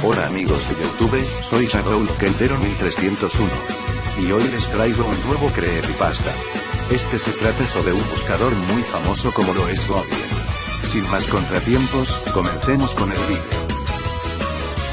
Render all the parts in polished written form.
Hola amigos de YouTube, soy ShadowLockentero 1301. Y hoy les traigo un nuevo creepypasta. Este se trata sobre un buscador muy famoso como lo es Google. Sin más contratiempos, comencemos con el vídeo.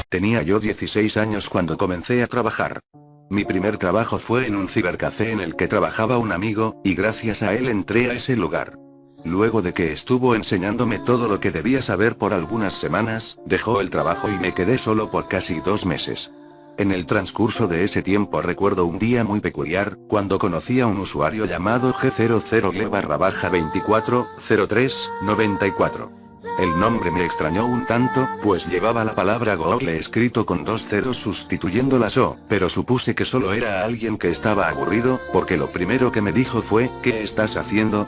Tenía yo 16 años cuando comencé a trabajar. Mi primer trabajo fue en un cibercafé en el que trabajaba un amigo, y gracias a él entré a ese lugar. Luego de que estuvo enseñándome todo lo que debía saber por algunas semanas, dejó el trabajo y me quedé solo por casi 2 meses. En el transcurso de ese tiempo recuerdo un día muy peculiar, cuando conocí a un usuario llamado G00le-240394. El nombre me extrañó un tanto, pues llevaba la palabra Google escrito con 2 ceros sustituyendo las O, pero supuse que solo era alguien que estaba aburrido, porque lo primero que me dijo fue, ¿qué estás haciendo?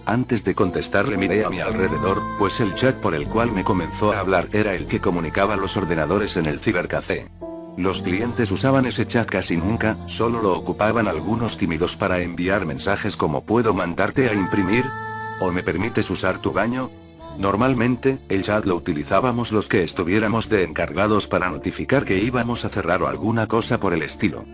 Antes de contestarle miré a mi alrededor, pues el chat por el cual me comenzó a hablar era el que comunicaba los ordenadores en el cibercafé. Los clientes usaban ese chat casi nunca, solo lo ocupaban algunos tímidos para enviar mensajes como ¿puedo mandarte a imprimir? ¿O me permites usar tu baño? Normalmente, el chat lo utilizábamos los que estuviéramos de encargados para notificar que íbamos a cerrar o alguna cosa por el estilo.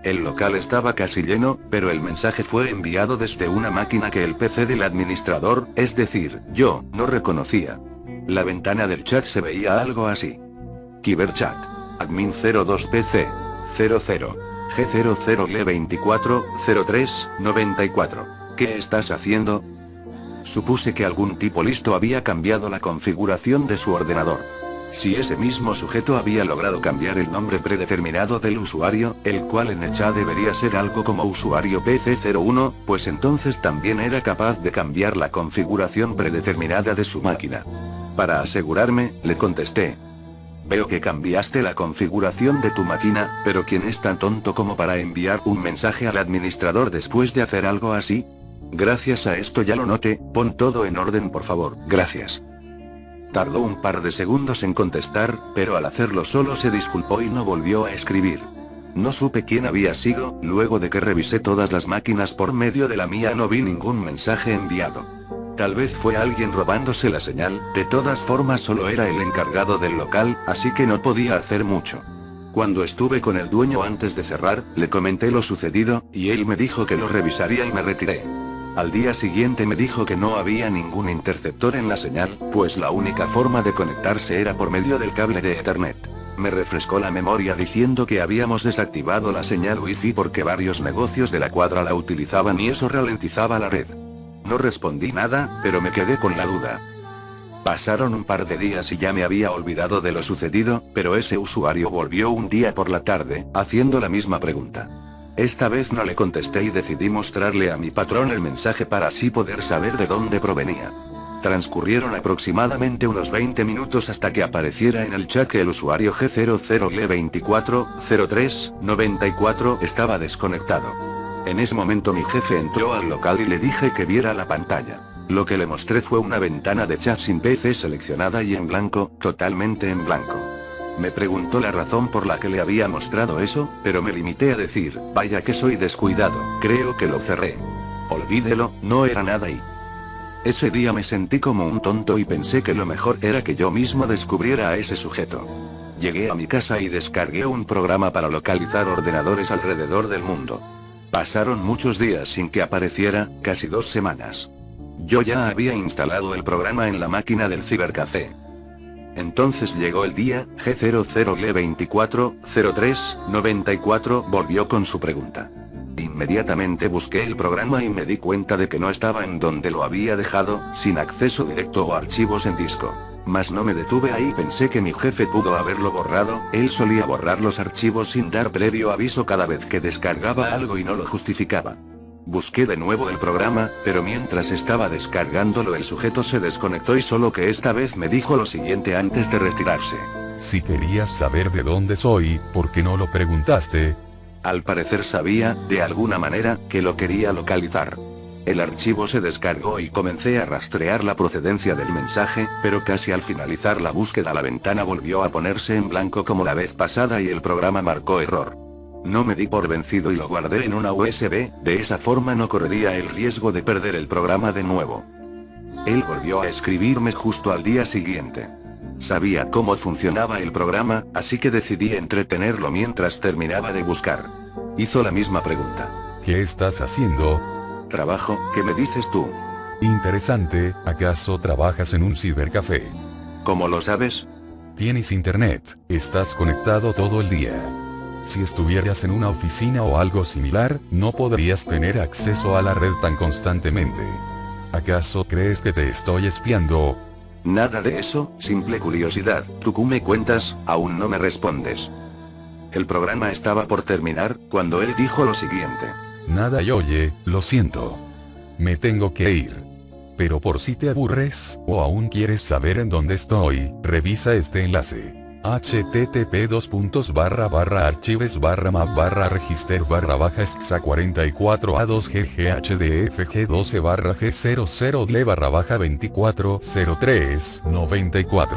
El local estaba casi lleno, pero el mensaje fue enviado desde una máquina que el PC del administrador, es decir, yo, no reconocía. La ventana del chat se veía algo así. Cyberchat. Admin 02PC. 00. G00le240394. ¿Qué estás haciendo? Supuse que algún tipo listo había cambiado la configuración de su ordenador. Si ese mismo sujeto había logrado cambiar el nombre predeterminado del usuario, el cual en el chat debería ser algo como usuario PC01, pues entonces también era capaz de cambiar la configuración predeterminada de su máquina. Para asegurarme, le contesté. Veo que cambiaste la configuración de tu máquina, pero ¿quién es tan tonto como para enviar un mensaje al administrador después de hacer algo así? Gracias a esto ya lo noté, pon todo en orden por favor, gracias. Tardó un par de segundos en contestar, pero al hacerlo solo se disculpó y no volvió a escribir. No supe quién había sido, luego de que revisé todas las máquinas por medio de la mía no vi ningún mensaje enviado. Tal vez fue alguien robándose la señal, de todas formas solo era el encargado del local, así que no podía hacer mucho. Cuando estuve con el dueño antes de cerrar, le comenté lo sucedido, y él me dijo que lo revisaría y me retiré. Al día siguiente me dijo que no había ningún interceptor en la señal, pues la única forma de conectarse era por medio del cable de Ethernet. Me refrescó la memoria diciendo que habíamos desactivado la señal Wi-Fi porque varios negocios de la cuadra la utilizaban y eso ralentizaba la red. No respondí nada, pero me quedé con la duda. Pasaron un par de días y ya me había olvidado de lo sucedido, pero ese usuario volvió un día por la tarde, haciendo la misma pregunta. Esta vez no le contesté y decidí mostrarle a mi patrón el mensaje para así poder saber de dónde provenía. Transcurrieron aproximadamente unos 20 minutos hasta que apareciera en el chat que el usuario G00le240394 estaba desconectado. En ese momento mi jefe entró al local y le dije que viera la pantalla. Lo que le mostré fue una ventana de chat sin PC seleccionada y en blanco, totalmente en blanco. Me preguntó la razón por la que le había mostrado eso, pero me limité a decir, vaya que soy descuidado, creo que lo cerré. Olvídelo, no era nada y... Ese día me sentí como un tonto y pensé que lo mejor era que yo mismo descubriera a ese sujeto. Llegué a mi casa y descargué un programa para localizar ordenadores alrededor del mundo. Pasaron muchos días sin que apareciera, casi 2 semanas. Yo ya había instalado el programa en la máquina del cibercafé. Entonces llegó el día, G00le240394 volvió con su pregunta. Inmediatamente busqué el programa y me di cuenta de que no estaba en donde lo había dejado, sin acceso directo o archivos en disco. Mas no me detuve ahí y pensé que mi jefe pudo haberlo borrado, él solía borrar los archivos sin dar previo aviso cada vez que descargaba algo y no lo justificaba. Busqué de nuevo el programa, pero mientras estaba descargándolo el sujeto se desconectó y solo que esta vez me dijo lo siguiente antes de retirarse. Si querías saber de dónde soy, ¿por qué no lo preguntaste? Al parecer sabía, de alguna manera, que lo quería localizar. El archivo se descargó y comencé a rastrear la procedencia del mensaje, pero casi al finalizar la búsqueda la ventana volvió a ponerse en blanco como la vez pasada y el programa marcó error. No me di por vencido y lo guardé en una USB, de esa forma no correría el riesgo de perder el programa de nuevo. Él volvió a escribirme justo al día siguiente. Sabía cómo funcionaba el programa, así que decidí entretenerlo mientras terminaba de buscar. Hizo la misma pregunta. ¿Qué estás haciendo? Trabajo, ¿qué me dices tú? Interesante, ¿acaso trabajas en un cibercafé? ¿Cómo lo sabes? Tienes internet, estás conectado todo el día. Si estuvieras en una oficina o algo similar, no podrías tener acceso a la red tan constantemente. ¿Acaso crees que te estoy espiando? Nada de eso, simple curiosidad. ¿Tú qué me cuentas? Aún no me respondes. El programa estaba por terminar, cuando él dijo lo siguiente. Nada y oye, lo siento. Me tengo que ir. Pero por si te aburres, o aún quieres saber en dónde estoy, revisa este enlace. http://archives/register/g2c-barra-g000-2403-94.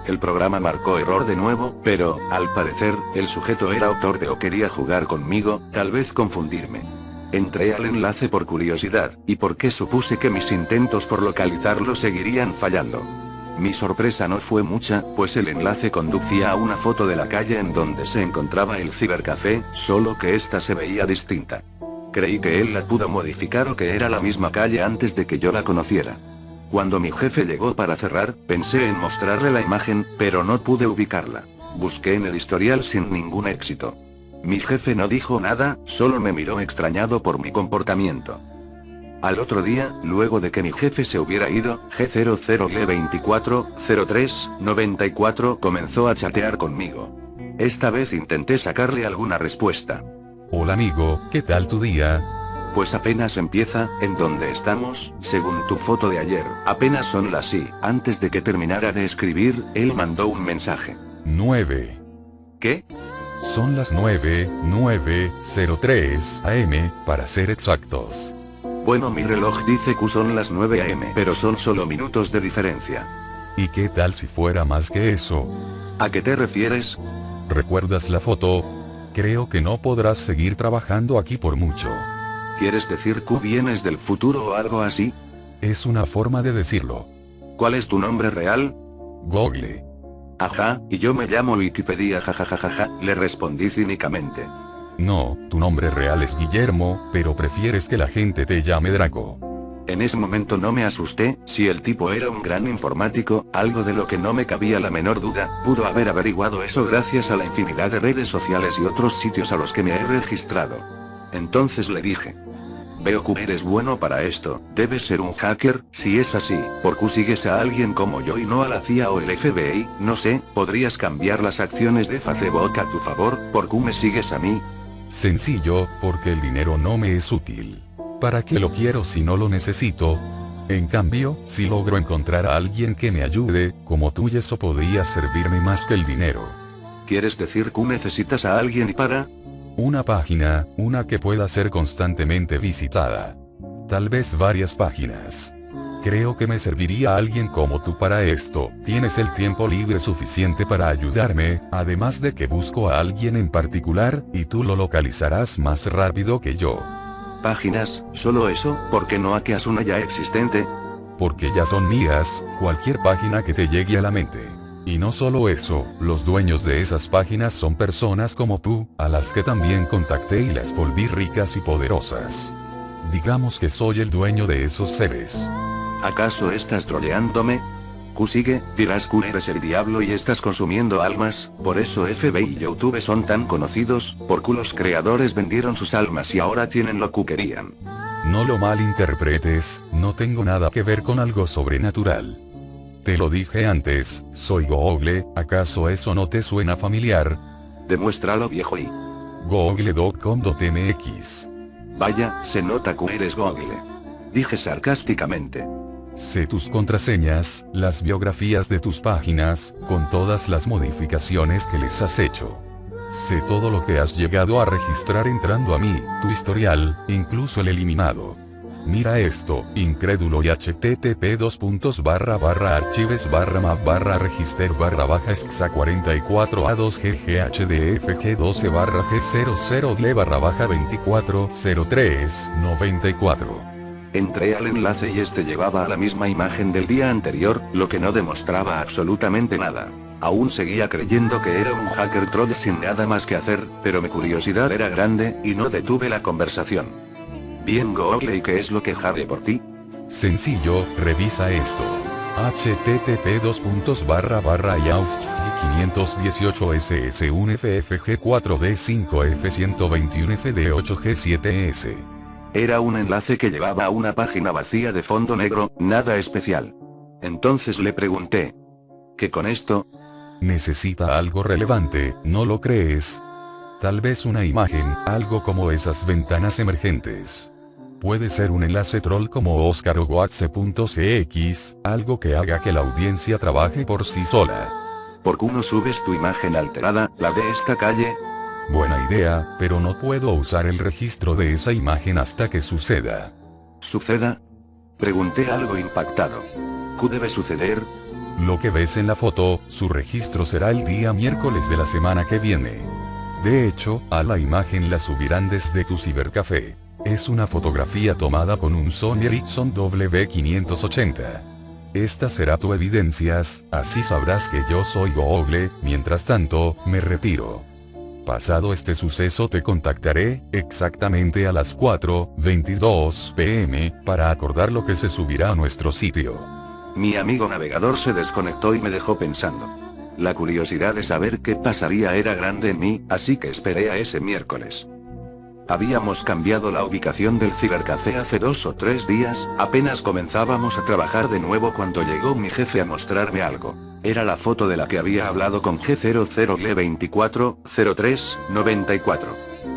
El programa marcó error de nuevo, pero, al parecer, el sujeto era torpe o quería jugar conmigo, tal vez confundirme. Entré al enlace por curiosidad, y porque supuse que mis intentos por localizarlo seguirían fallando. Mi sorpresa no fue mucha, pues el enlace conducía a una foto de la calle en donde se encontraba el cibercafé, solo que esta se veía distinta. Creí que él la pudo modificar o que era la misma calle antes de que yo la conociera. Cuando mi jefe llegó para cerrar, pensé en mostrarle la imagen, pero no pude ubicarla. Busqué en el historial sin ningún éxito. Mi jefe no dijo nada, solo me miró extrañado por mi comportamiento. Al otro día, luego de que mi jefe se hubiera ido, G00L240394 comenzó a chatear conmigo. Esta vez intenté sacarle alguna respuesta. Hola amigo, ¿qué tal tu día? Pues apenas empieza, ¿en dónde estamos? Según tu foto de ayer, apenas son las y, antes de que terminara de escribir, él mandó un mensaje. 9. ¿Qué? Son las 9:03 AM, para ser exactos. Bueno, mi reloj dice que son las 9 AM, pero son solo minutos de diferencia. ¿Y qué tal si fuera más que eso? ¿A qué te refieres? ¿Recuerdas la foto? Creo que no podrás seguir trabajando aquí por mucho. ¿Quieres decir que vienes del futuro o algo así? Es una forma de decirlo. ¿Cuál es tu nombre real? Google. Ajá, y yo me llamo Wikipedia jajajajaja, le respondí cínicamente. No, tu nombre real es Guillermo, pero prefieres que la gente te llame Draco. En ese momento no me asusté, si el tipo era un gran informático, algo de lo que no me cabía la menor duda, pudo haber averiguado eso gracias a la infinidad de redes sociales y otros sitios a los que me he registrado. Entonces le dije. Veo que eres bueno para esto, debes ser un hacker, si es así, ¿por qué sigues a alguien como yo y no a la CIA o el FBI? No sé, ¿podrías cambiar las acciones de Facebook a tu favor? ¿Por qué me sigues a mí? Sencillo, porque el dinero no me es útil. ¿Para qué lo quiero si no lo necesito? En cambio, si logro encontrar a alguien que me ayude, como tú, y eso podría servirme más que el dinero. ¿Quieres decir que necesitas a alguien y para? Una página, una que pueda ser constantemente visitada. Tal vez varias páginas. Creo que me serviría alguien como tú para esto. Tienes el tiempo libre suficiente para ayudarme, además de que busco a alguien en particular, y tú lo localizarás más rápido que yo. ¿Páginas? ¿Solo eso? ¿Por qué no hackeas una ya existente? Porque ya son mías, cualquier página que te llegue a la mente. Y no solo eso, los dueños de esas páginas son personas como tú, a las que también contacté y las volví ricas y poderosas. Digamos que soy el dueño de esos seres. ¿Acaso estás troleándome? Q sigue, dirás que eres el diablo y estás consumiendo almas, por eso FBI y YouTube son tan conocidos, porque los creadores vendieron sus almas y ahora tienen lo que querían. No lo malinterpretes, no tengo nada que ver con algo sobrenatural. Te lo dije antes, soy Google, ¿acaso eso no te suena familiar? Demuéstralo, viejo, y... Google.com.mx. Vaya, se nota que eres Google. Dije sarcásticamente. Sé tus contraseñas, las biografías de tus páginas, con todas las modificaciones que les has hecho. Sé todo lo que has llegado a registrar entrando a mí, tu historial, incluso el eliminado. Mira esto, incrédulo, y http://archives/register/exa44a2gghdfg12/g00le/240394. Entré al enlace y este llevaba a la misma imagen del día anterior, lo que no demostraba absolutamente nada. Aún seguía creyendo que era un hacker troll sin nada más que hacer, pero mi curiosidad era grande, y no detuve la conversación. Bien Google, ¿y qué es lo que jade por ti? Sencillo, revisa esto. http://yauf517.1ffg4d5f121fd8g7s. Era un enlace que llevaba a una página vacía de fondo negro, nada especial. Entonces le pregunté. ¿Qué con esto? Necesita algo relevante, ¿no lo crees? Tal vez una imagen, algo como esas ventanas emergentes. Puede ser un enlace troll como Oscar o Watse.cx, algo que haga que la audiencia trabaje por sí sola. ¿Por qué no subes tu imagen alterada, la de esta calle? Buena idea, pero no puedo usar el registro de esa imagen hasta que suceda. ¿Suceda? Pregunté algo impactado. ¿Qué debe suceder? Lo que ves en la foto, su registro será el día miércoles de la semana que viene. De hecho, a la imagen la subirán desde tu cibercafé. Es una fotografía tomada con un Sony Ericsson W580. Esta será tu evidencias, así sabrás que yo soy Google. Mientras tanto, me retiro. Pasado este suceso te contactaré, exactamente a las 4:22 p.m., para acordar lo que se subirá a nuestro sitio. Mi amigo navegador se desconectó y me dejó pensando. La curiosidad de saber qué pasaría era grande en mí, así que esperé a ese miércoles. Habíamos cambiado la ubicación del cibercafé hace 2 o 3 días, apenas comenzábamos a trabajar de nuevo cuando llegó mi jefe a mostrarme algo. Era la foto de la que había hablado con G00L240394.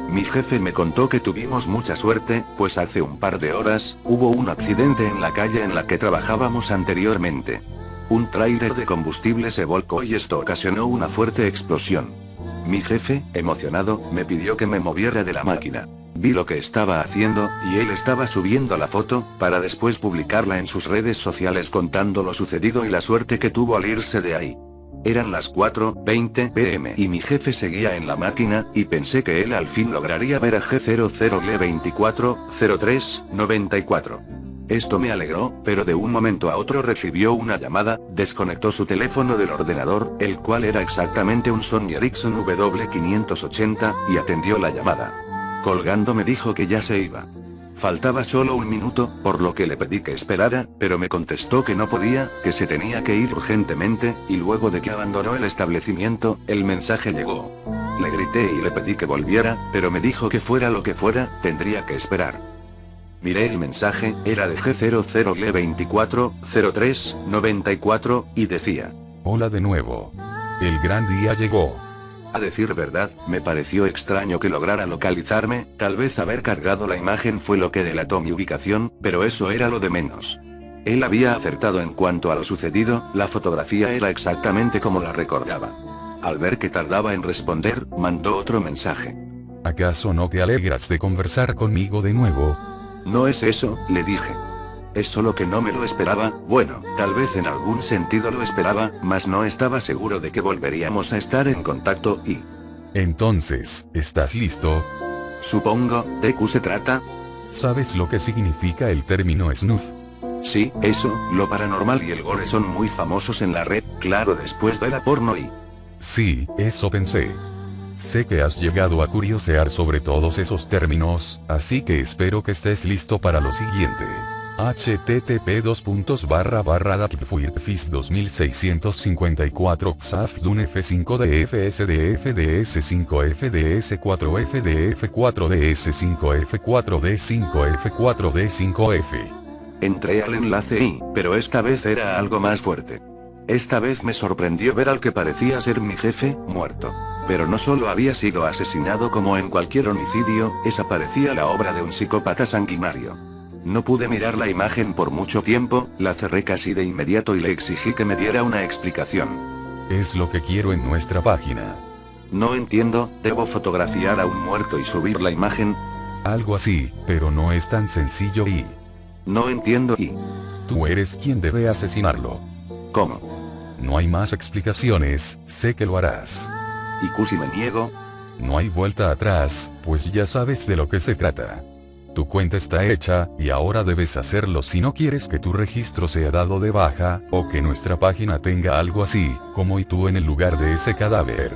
Mi jefe me contó que tuvimos mucha suerte, pues hace un par de horas, hubo un accidente en la calle en la que trabajábamos anteriormente. Un tráiler de combustible se volcó y esto ocasionó una fuerte explosión. Mi jefe, emocionado, me pidió que me moviera de la máquina. Vi lo que estaba haciendo, y él estaba subiendo la foto, para después publicarla en sus redes sociales contando lo sucedido y la suerte que tuvo al irse de ahí. Eran las 4:20 p.m. y mi jefe seguía en la máquina, y pensé que él al fin lograría ver a G00L240394. Esto me alegró, pero de un momento a otro recibió una llamada, desconectó su teléfono del ordenador, el cual era exactamente un Sony Ericsson W580, y atendió la llamada. Colgando me dijo que ya se iba. Faltaba solo un minuto, por lo que le pedí que esperara, pero me contestó que no podía, que se tenía que ir urgentemente, y luego de que abandonó el establecimiento, el mensaje llegó. Le grité y le pedí que volviera, pero me dijo que fuera lo que fuera, tendría que esperar. Miré el mensaje, era de G00L240394, y decía: Hola de nuevo. El gran día llegó. A decir verdad, me pareció extraño que lograra localizarme, tal vez haber cargado la imagen fue lo que delató mi ubicación, pero eso era lo de menos. Él había acertado en cuanto a lo sucedido, la fotografía era exactamente como la recordaba. Al ver que tardaba en responder, mandó otro mensaje. ¿Acaso no te alegras de conversar conmigo de nuevo? No es eso, le dije. Es solo que no me lo esperaba, bueno, tal vez en algún sentido lo esperaba, mas no estaba seguro de que volveríamos a estar en contacto y... Entonces, ¿estás listo? Supongo, ¿de qué se trata? ¿Sabes lo que significa el término snuff? Sí, eso, lo paranormal y el gore son muy famosos en la red, claro, después de la porno y... Sí, eso pensé. Sé que has llegado a curiosear sobre todos esos términos, así que espero que estés listo para lo siguiente. http://datfirfis2654 xafdunf5dfds5fds4f4ds5f4d5f4d5f. Entré al enlace y, pero esta vez era algo más fuerte. Esta vez me sorprendió ver al que parecía ser mi jefe, muerto. Pero no solo había sido asesinado como en cualquier homicidio, esa parecía la obra de un psicópata sanguinario. No pude mirar la imagen por mucho tiempo, la cerré casi de inmediato y le exigí que me diera una explicación. Es lo que quiero en nuestra página. No entiendo, ¿debo fotografiar a un muerto y subir la imagen? Algo así, pero no es tan sencillo y... No entiendo y... Tú eres quien debe asesinarlo. ¿Cómo? No hay más explicaciones, sé que lo harás. ¿Y si me niego? No hay vuelta atrás, pues ya sabes de lo que se trata. Tu cuenta está hecha, y ahora debes hacerlo si no quieres que tu registro sea dado de baja, o que nuestra página tenga algo así, como "y tú" en el lugar de ese cadáver.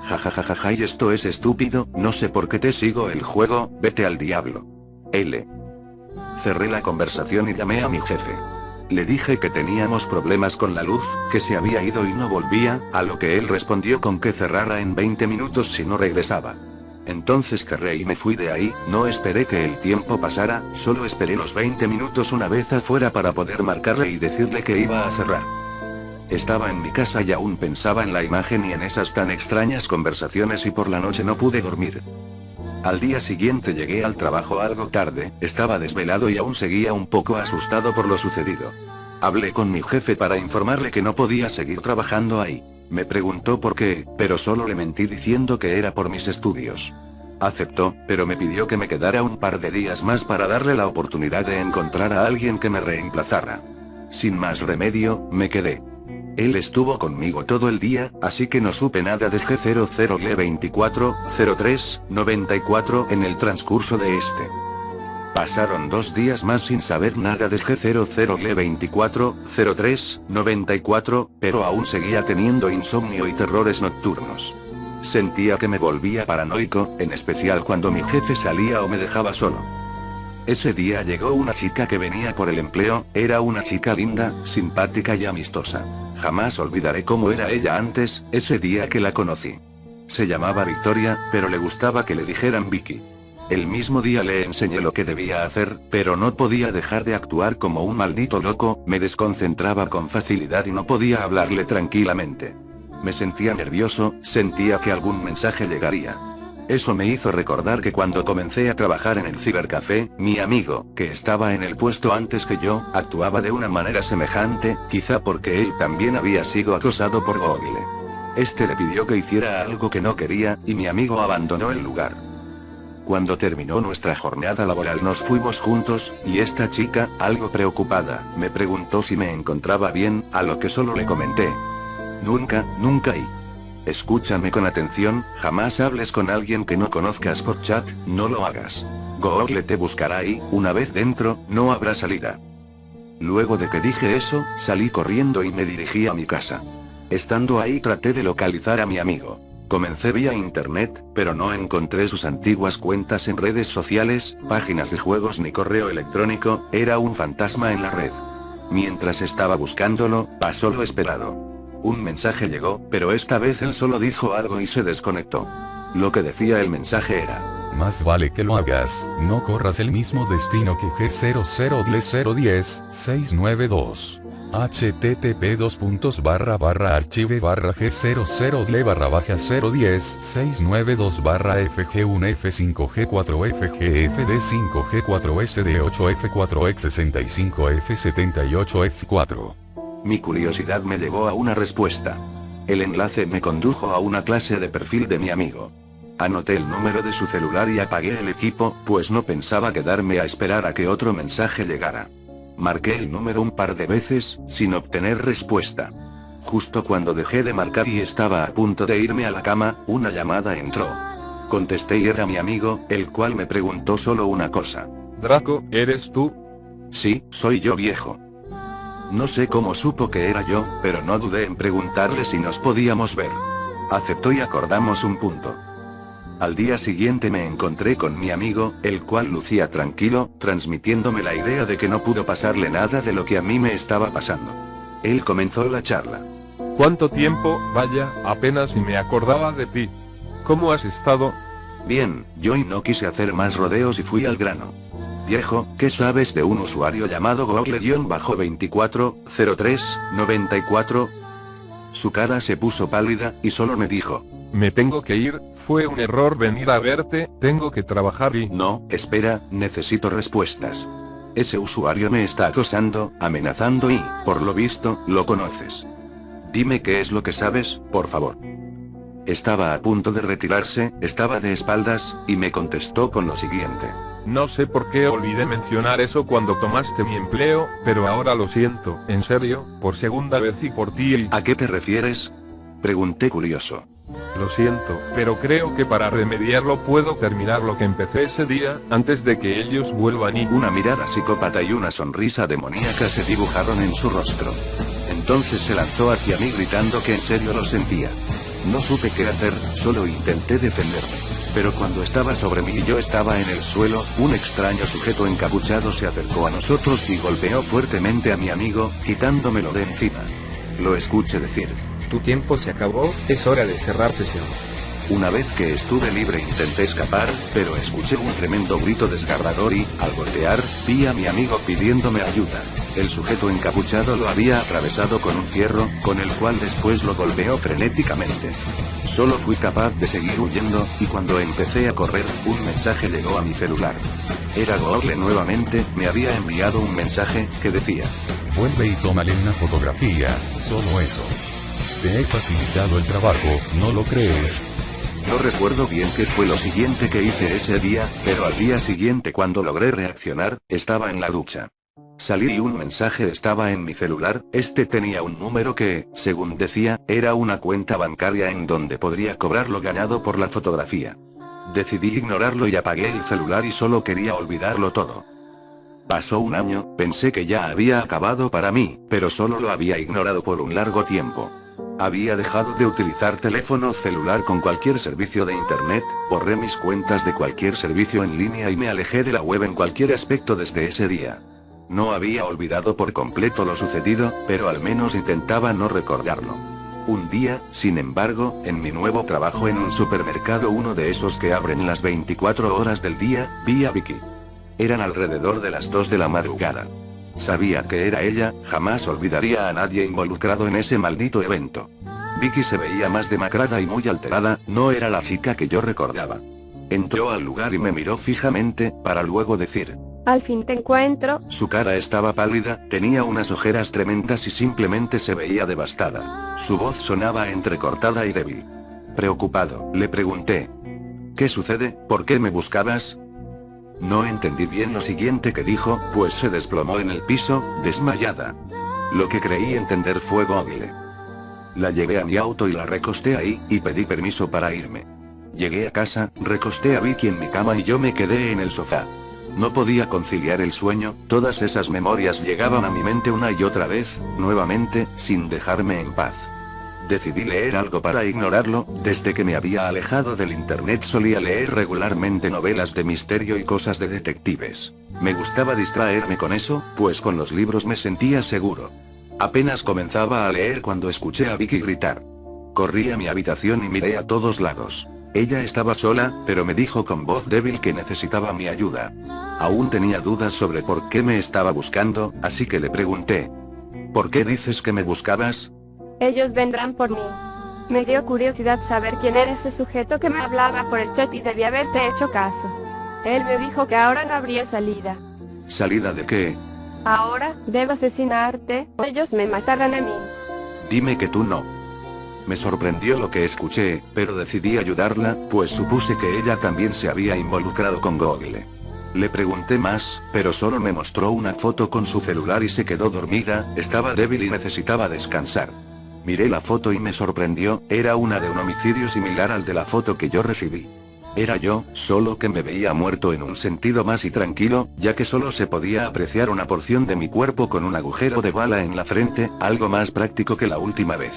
Jajajaja, y esto es estúpido, no sé por qué te sigo el juego, vete al diablo. L. Cerré la conversación y llamé a mi jefe. Le dije que teníamos problemas con la luz, que se había ido y no volvía, a lo que él respondió con que cerrara en 20 minutos si no regresaba. Entonces cerré y me fui de ahí, no esperé que el tiempo pasara, solo esperé los 20 minutos una vez afuera para poder marcarle y decirle que iba a cerrar. Estaba en mi casa y aún pensaba en la imagen y en esas tan extrañas conversaciones y por la noche no pude dormir. Al día siguiente llegué al trabajo algo tarde, estaba desvelado y aún seguía un poco asustado por lo sucedido. Hablé con mi jefe para informarle que no podía seguir trabajando ahí. Me preguntó por qué, pero solo le mentí diciendo que era por mis estudios. Aceptó, pero me pidió que me quedara un par de días más para darle la oportunidad de encontrar a alguien que me reemplazara. Sin más remedio, me quedé. Él estuvo conmigo todo el día, así que no supe nada de G00L240394 en el transcurso de este. Pasaron 2 días más sin saber nada de G00L240394, pero aún seguía teniendo insomnio y terrores nocturnos. Sentía que me volvía paranoico, en especial cuando mi jefe salía o me dejaba solo. Ese día llegó una chica que venía por el empleo, era una chica linda, simpática y amistosa. Jamás olvidaré cómo era ella antes, ese día que la conocí. Se llamaba Victoria, pero le gustaba que le dijeran Vicky. El mismo día le enseñé lo que debía hacer, pero no podía dejar de actuar como un maldito loco, me desconcentraba con facilidad y no podía hablarle tranquilamente. Me sentía nervioso, sentía que algún mensaje llegaría. Eso me hizo recordar que cuando comencé a trabajar en el cibercafé, mi amigo, que estaba en el puesto antes que yo, actuaba de una manera semejante, quizá porque él también había sido acosado por Google. Este le pidió que hiciera algo que no quería, y mi amigo abandonó el lugar. Cuando terminó nuestra jornada laboral nos fuimos juntos, y esta chica, algo preocupada, me preguntó si me encontraba bien, a lo que solo le comenté: nunca y... Escúchame con atención, jamás hables con alguien que no conozcas por chat, no lo hagas. Google te buscará y, una vez dentro, no habrá salida. Luego de que dije eso, salí corriendo y me dirigí a mi casa. Estando ahí traté de localizar a mi amigo. Comencé vía internet, pero no encontré sus antiguas cuentas en redes sociales, páginas de juegos ni correo electrónico, era un fantasma en la red. Mientras estaba buscándolo, pasó lo esperado. Un mensaje llegó, pero esta vez él solo dijo algo y se desconectó. Lo que decía el mensaje era: más vale que lo hagas, no corras el mismo destino que G00L010-692. http://archive-g001f5g4f-g1f5G4f5F-D5G4S de 8F4X65F78F4. Mi curiosidad me llevó a una respuesta. El enlace me condujo a una clase de perfil de mi amigo. Anoté el número de su celular y apagué el equipo, pues no pensaba quedarme a esperar a que otro mensaje llegara. Marqué el número un par de veces, sin obtener respuesta. Justo cuando dejé de marcar y estaba a punto de irme a la cama, una llamada entró. Contesté y era mi amigo, el cual me preguntó solo una cosa: Draco, ¿eres tú? Sí, soy yo, viejo. No sé cómo supo que era yo, pero no dudé en preguntarle si nos podíamos ver. Aceptó y acordamos un punto. Al día siguiente me encontré con mi amigo, el cual lucía tranquilo, transmitiéndome la idea de que no pudo pasarle nada de lo que a mí me estaba pasando. Él comenzó la charla. ¿Cuánto tiempo? Vaya, apenas si me acordaba de ti. ¿Cómo has estado? Bien, yo no quise hacer más rodeos y fui al grano. Viejo, ¿qué sabes de un usuario llamado Google-240394? Su cara se puso pálida, y solo me dijo: me tengo que ir, fue un error venir a verte, tengo que trabajar y... No, espera, necesito respuestas. Ese usuario me está acosando, amenazando y, por lo visto, lo conoces. Dime qué es lo que sabes, por favor. Estaba a punto de retirarse, estaba de espaldas, y me contestó con lo siguiente: no sé por qué olvidé mencionar eso cuando tomaste mi empleo, pero ahora lo siento, en serio, por segunda vez y por ti y... ¿A qué te refieres? Pregunté curioso. Lo siento, pero creo que para remediarlo puedo terminar lo que empecé ese día, antes de que ellos vuelvan y... Una mirada psicópata y una sonrisa demoníaca se dibujaron en su rostro. Entonces se lanzó hacia mí gritando que en serio lo sentía. No supe qué hacer, solo intenté defenderme. Pero cuando estaba sobre mí y yo estaba en el suelo, un extraño sujeto encapuchado se acercó a nosotros y golpeó fuertemente a mi amigo, quitándomelo de encima. Lo escuché decir: Tu tiempo se acabó, es hora de cerrar sesión. Una vez que estuve libre intenté escapar, pero escuché un tremendo grito desgarrador y, al voltear, vi a mi amigo pidiéndome ayuda. El sujeto encapuchado lo había atravesado con un fierro, con el cual después lo golpeó frenéticamente. Solo fui capaz de seguir huyendo, y cuando empecé a correr, un mensaje llegó a mi celular. Era Google nuevamente, me había enviado un mensaje, que decía: Vuelve y tómale una fotografía, solo eso. Te he facilitado el trabajo, ¿no lo crees? No recuerdo bien qué fue lo siguiente que hice ese día, pero al día siguiente cuando logré reaccionar, estaba en la ducha. Salí y un mensaje estaba en mi celular, este tenía un número que, según decía, era una cuenta bancaria en donde podría cobrar lo ganado por la fotografía. Decidí ignorarlo y apagué el celular y solo quería olvidarlo todo. Pasó un año, pensé que ya había acabado para mí, pero solo lo había ignorado por un largo tiempo. Había dejado de utilizar teléfono celular con cualquier servicio de internet, borré mis cuentas de cualquier servicio en línea y me alejé de la web en cualquier aspecto desde ese día. No había olvidado por completo lo sucedido, pero al menos intentaba no recordarlo. Un día, sin embargo, en mi nuevo trabajo en un supermercado, uno de esos que abren las 24 horas del día, vi a Vicky. Eran alrededor de las 2 de la madrugada. Sabía que era ella, jamás olvidaría a nadie involucrado en ese maldito evento. Vicky se veía más demacrada y muy alterada, no era la chica que yo recordaba. Entró al lugar y me miró fijamente, para luego decir: Al fin te encuentro. Su cara estaba pálida, tenía unas ojeras tremendas y simplemente se veía devastada. Su voz sonaba entrecortada y débil. Preocupado, le pregunté: ¿Qué sucede? ¿Por qué me buscabas? No entendí bien lo siguiente que dijo, pues se desplomó en el piso, desmayada. Lo que creí entender fue Google. La llevé a mi auto y la recosté ahí, y pedí permiso para irme. Llegué a casa, recosté a Vicky en mi cama y yo me quedé en el sofá. No podía conciliar el sueño, todas esas memorias llegaban a mi mente una y otra vez, nuevamente, sin dejarme en paz. Decidí leer algo para ignorarlo, desde que me había alejado del internet solía leer regularmente novelas de misterio y cosas de detectives. Me gustaba distraerme con eso, pues con los libros me sentía seguro. Apenas comenzaba a leer cuando escuché a Vicky gritar. Corrí a mi habitación y miré a todos lados. Ella estaba sola, pero me dijo con voz débil que necesitaba mi ayuda. Aún tenía dudas sobre por qué me estaba buscando, así que le pregunté: ¿Por qué dices que me buscabas? Ellos vendrán por mí. Me dio curiosidad saber quién era ese sujeto que me hablaba por el chat y debí haberte hecho caso. Él me dijo que ahora no habría salida. ¿Salida de qué? Ahora, debo asesinarte, o ellos me matarán a mí. Dime que tú no. Me sorprendió lo que escuché, pero decidí ayudarla, pues supuse que ella también se había involucrado con Google. Le pregunté más, pero solo me mostró una foto con su celular y se quedó dormida, estaba débil y necesitaba descansar. Miré la foto y me sorprendió, era una de un homicidio similar al de la foto que yo recibí. Era yo, solo que me veía muerto en un sentido más y tranquilo, ya que solo se podía apreciar una porción de mi cuerpo con un agujero de bala en la frente, algo más práctico que la última vez.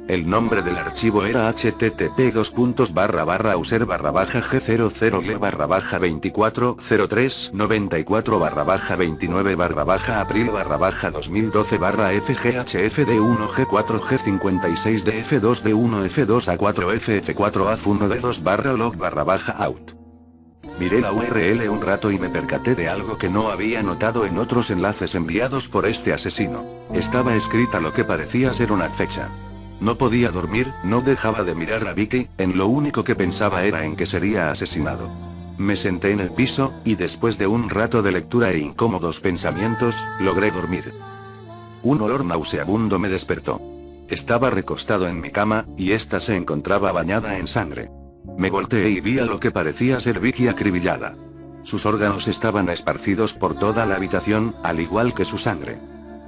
El nombre del archivo era http://g001barra/user/f2030 Miré la URL un rato y me percaté de algo que no había notado en otros enlaces enviados por este asesino. Estaba escrita lo que parecía ser una fecha. No podía dormir, no dejaba de mirar a Vicky, en lo único que pensaba era en que sería asesinado. Me senté en el piso, y después de un rato de lectura e incómodos pensamientos, logré dormir. Un olor nauseabundo me despertó. Estaba recostado en mi cama, y esta se encontraba bañada en sangre. Me volteé y vi a lo que parecía ser Vicky acribillada. Sus órganos estaban esparcidos por toda la habitación, al igual que su sangre.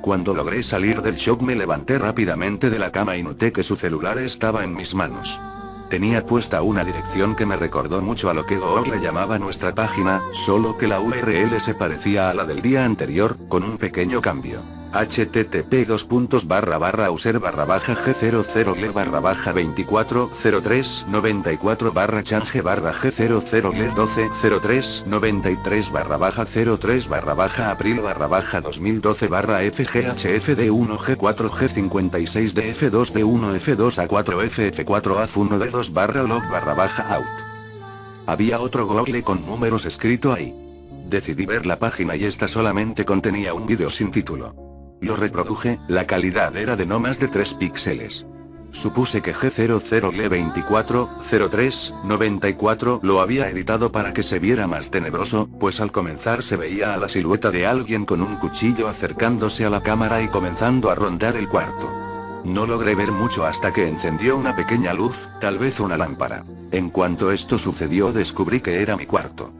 Cuando logré salir del shock me levanté rápidamente de la cama y noté que su celular estaba en mis manos. Tenía puesta una dirección que me recordó mucho a lo que Google llamaba nuestra página, solo que la URL se parecía a la del día anterior, con un pequeño cambio. http://g00L/F2014-93-93-F2-F2A4F4A-log/out. Había otro Google con números escrito ahí. Decidí ver la página y esta solamente contenía un vídeo sin título. Lo reproduje, la calidad era de no más de 3 píxeles. Supuse que G00L240394 lo había editado para que se viera más tenebroso, pues al comenzar se veía a la silueta de alguien con un cuchillo acercándose a la cámara y comenzando a rondar el cuarto. No logré ver mucho hasta que encendió una pequeña luz, tal vez una lámpara. En cuanto esto sucedió descubrí que era mi cuarto.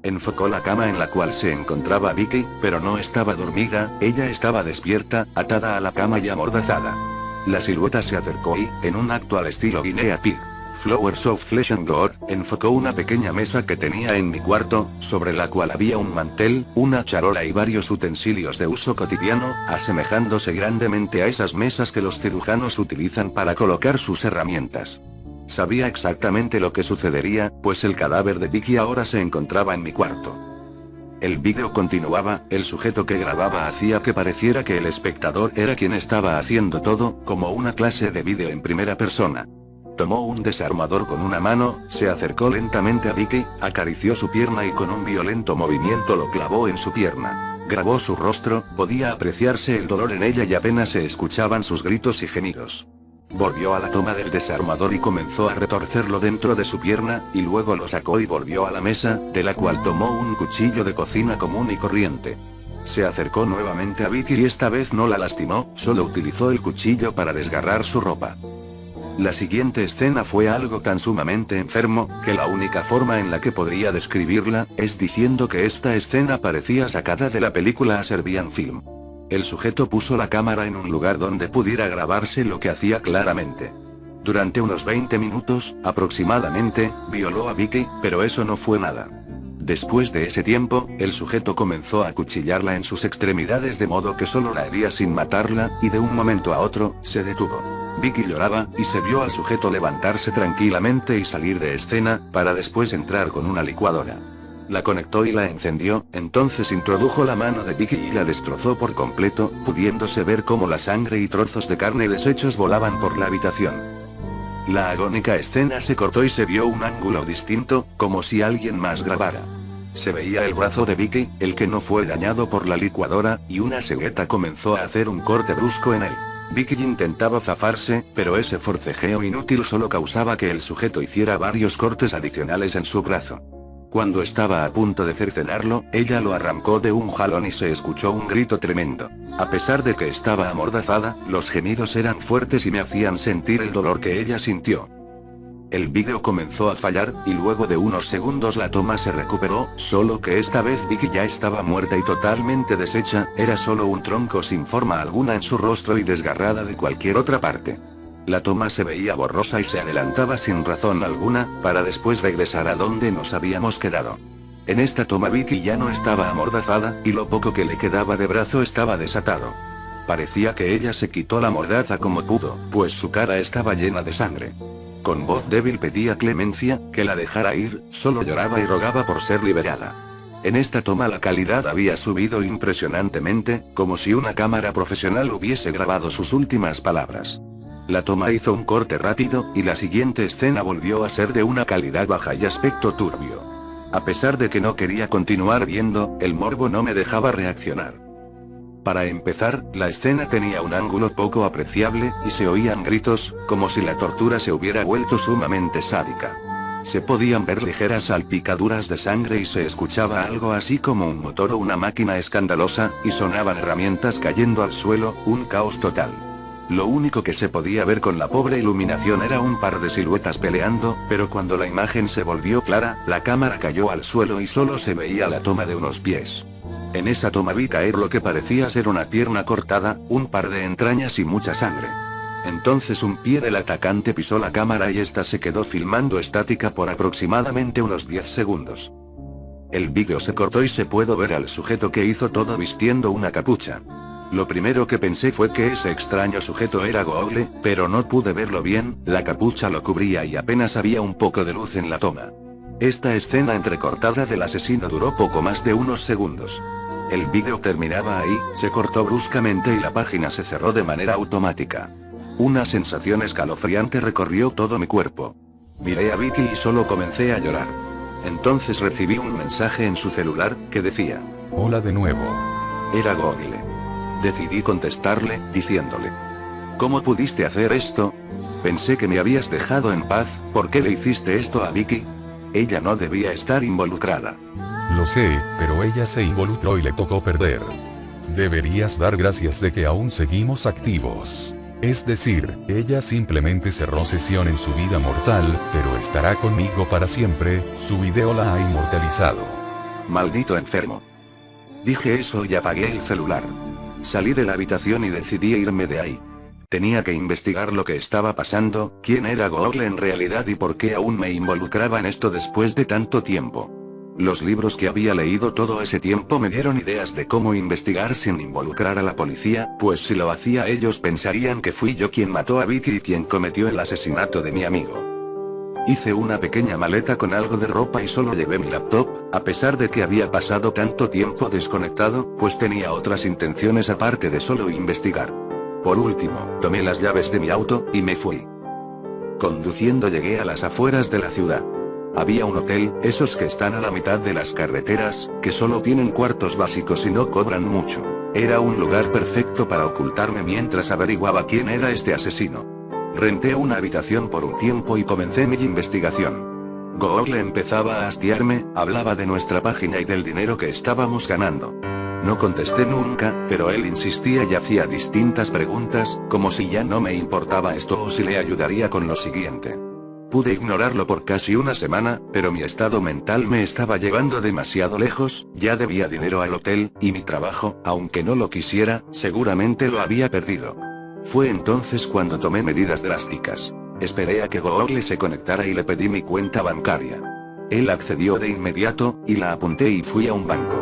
Enfocó la cama en la cual se encontraba Vicky, pero no estaba dormida, ella estaba despierta, atada a la cama y amordazada. La silueta se acercó y, en un acto al estilo Guinea Pig, Flowers of Flesh and Gore, enfocó una pequeña mesa que tenía en mi cuarto, sobre la cual había un mantel, una charola y varios utensilios de uso cotidiano, asemejándose grandemente a esas mesas que los cirujanos utilizan para colocar sus herramientas. Sabía exactamente lo que sucedería, pues el cadáver de Vicky ahora se encontraba en mi cuarto. El vídeo continuaba, el sujeto que grababa hacía que pareciera que el espectador era quien estaba haciendo todo, como una clase de vídeo en primera persona. Tomó un desarmador con una mano, se acercó lentamente a Vicky, acarició su pierna y con un violento movimiento lo clavó en su pierna. Grabó su rostro, podía apreciarse el dolor en ella y apenas se escuchaban sus gritos y gemidos. Volvió a la toma del desarmador y comenzó a retorcerlo dentro de su pierna, y luego lo sacó y volvió a la mesa, de la cual tomó un cuchillo de cocina común y corriente. Se acercó nuevamente a Vicky y esta vez no la lastimó, solo utilizó el cuchillo para desgarrar su ropa. La siguiente escena fue algo tan sumamente enfermo, que la única forma en la que podría describirla, es diciendo que esta escena parecía sacada de la película A Serbian Film. El sujeto puso la cámara en un lugar donde pudiera grabarse lo que hacía claramente. Durante unos 20 minutos, aproximadamente, violó a Vicky, pero eso no fue nada. Después de ese tiempo, el sujeto comenzó a acuchillarla en sus extremidades de modo que solo la hería sin matarla, y de un momento a otro, se detuvo. Vicky lloraba, y se vio al sujeto levantarse tranquilamente y salir de escena, para después entrar con una licuadora. La conectó y la encendió, entonces introdujo la mano de Vicky y la destrozó por completo, pudiéndose ver cómo la sangre y trozos de carne desechos volaban por la habitación. La agónica escena se cortó y se vio un ángulo distinto, como si alguien más grabara. Se veía el brazo de Vicky, el que no fue dañado por la licuadora, y una cegueta comenzó a hacer un corte brusco en él. Vicky intentaba zafarse, pero ese forcejeo inútil solo causaba que el sujeto hiciera varios cortes adicionales en su brazo. Cuando estaba a punto de cercenarlo, ella lo arrancó de un jalón y se escuchó un grito tremendo. A pesar de que estaba amordazada, los gemidos eran fuertes y me hacían sentir el dolor que ella sintió. El vídeo comenzó a fallar, y luego de unos segundos la toma se recuperó, solo que esta vez Vicky ya estaba muerta y totalmente deshecha, era solo un tronco sin forma alguna en su rostro y desgarrada de cualquier otra parte. La toma se veía borrosa y se adelantaba sin razón alguna, para después regresar a donde nos habíamos quedado. En esta toma Vicky ya no estaba amordazada, y lo poco que le quedaba de brazo estaba desatado. Parecía que ella se quitó la mordaza como pudo, pues su cara estaba llena de sangre. Con voz débil pedía clemencia, que la dejara ir, solo lloraba y rogaba por ser liberada. En esta toma la calidad había subido impresionantemente, como si una cámara profesional hubiese grabado sus últimas palabras. La toma hizo un corte rápido, y la siguiente escena volvió a ser de una calidad baja y aspecto turbio. A pesar de que no quería continuar viendo, el morbo no me dejaba reaccionar. Para empezar, la escena tenía un ángulo poco apreciable, y se oían gritos, como si la tortura se hubiera vuelto sumamente sádica. Se podían ver ligeras salpicaduras de sangre y se escuchaba algo así como un motor o una máquina escandalosa, y sonaban herramientas cayendo al suelo, un caos total. Lo único que se podía ver con la pobre iluminación era un par de siluetas peleando, pero cuando la imagen se volvió clara, la cámara cayó al suelo y solo se veía la toma de unos pies. En esa toma vi caer lo que parecía ser una pierna cortada, un par de entrañas y mucha sangre. Entonces un pie del atacante pisó la cámara y esta se quedó filmando estática por aproximadamente unos 10 segundos. El vídeo se cortó y se pudo ver al sujeto que hizo todo vistiendo una capucha. Lo primero que pensé fue que ese extraño sujeto era Google, pero no pude verlo bien, la capucha lo cubría y apenas había un poco de luz en la toma. Esta escena entrecortada del asesino duró poco más de unos segundos. El vídeo terminaba ahí, se cortó bruscamente y la página se cerró de manera automática. Una sensación escalofriante recorrió todo mi cuerpo. Miré a Vicky y solo comencé a llorar. Entonces recibí un mensaje en su celular, que decía: Hola de nuevo. Era Google. Decidí contestarle, diciéndole: ¿Cómo pudiste hacer esto? Pensé que me habías dejado en paz, ¿por qué le hiciste esto a Vicky? Ella no debía estar involucrada. Lo sé, pero ella se involucró y le tocó perder. Deberías dar gracias de que aún seguimos activos. Es decir, ella simplemente cerró sesión en su vida mortal, pero estará conmigo para siempre, su video la ha inmortalizado. Maldito enfermo. Dije eso y apagué el celular. Salí de la habitación y decidí irme de ahí. Tenía que investigar lo que estaba pasando, quién era Google en realidad y por qué aún me involucraba en esto después de tanto tiempo. Los libros que había leído todo ese tiempo me dieron ideas de cómo investigar sin involucrar a la policía, pues si lo hacía ellos pensarían que fui yo quien mató a Vicky y quien cometió el asesinato de mi amigo. Hice una pequeña maleta con algo de ropa y solo llevé mi laptop, a pesar de que había pasado tanto tiempo desconectado, pues tenía otras intenciones aparte de solo investigar. Por último, tomé las llaves de mi auto, y me fui. Conduciendo llegué a las afueras de la ciudad. Había un hotel, esos que están a la mitad de las carreteras, que solo tienen cuartos básicos y no cobran mucho. Era un lugar perfecto para ocultarme mientras averiguaba quién era este asesino. Renté una habitación por un tiempo y comencé mi investigación. Google empezaba a hastiarme, hablaba de nuestra página y del dinero que estábamos ganando. No contesté nunca, pero él insistía y hacía distintas preguntas, como si ya no me importaba esto o si le ayudaría con lo siguiente. Pude ignorarlo por casi una semana, pero mi estado mental me estaba llevando demasiado lejos, ya debía dinero al hotel, y mi trabajo, aunque no lo quisiera, seguramente lo había perdido. Fue entonces cuando tomé medidas drásticas. Esperé a que Google se conectara y le pedí mi cuenta bancaria. Él accedió de inmediato, y la apunté y fui a un banco.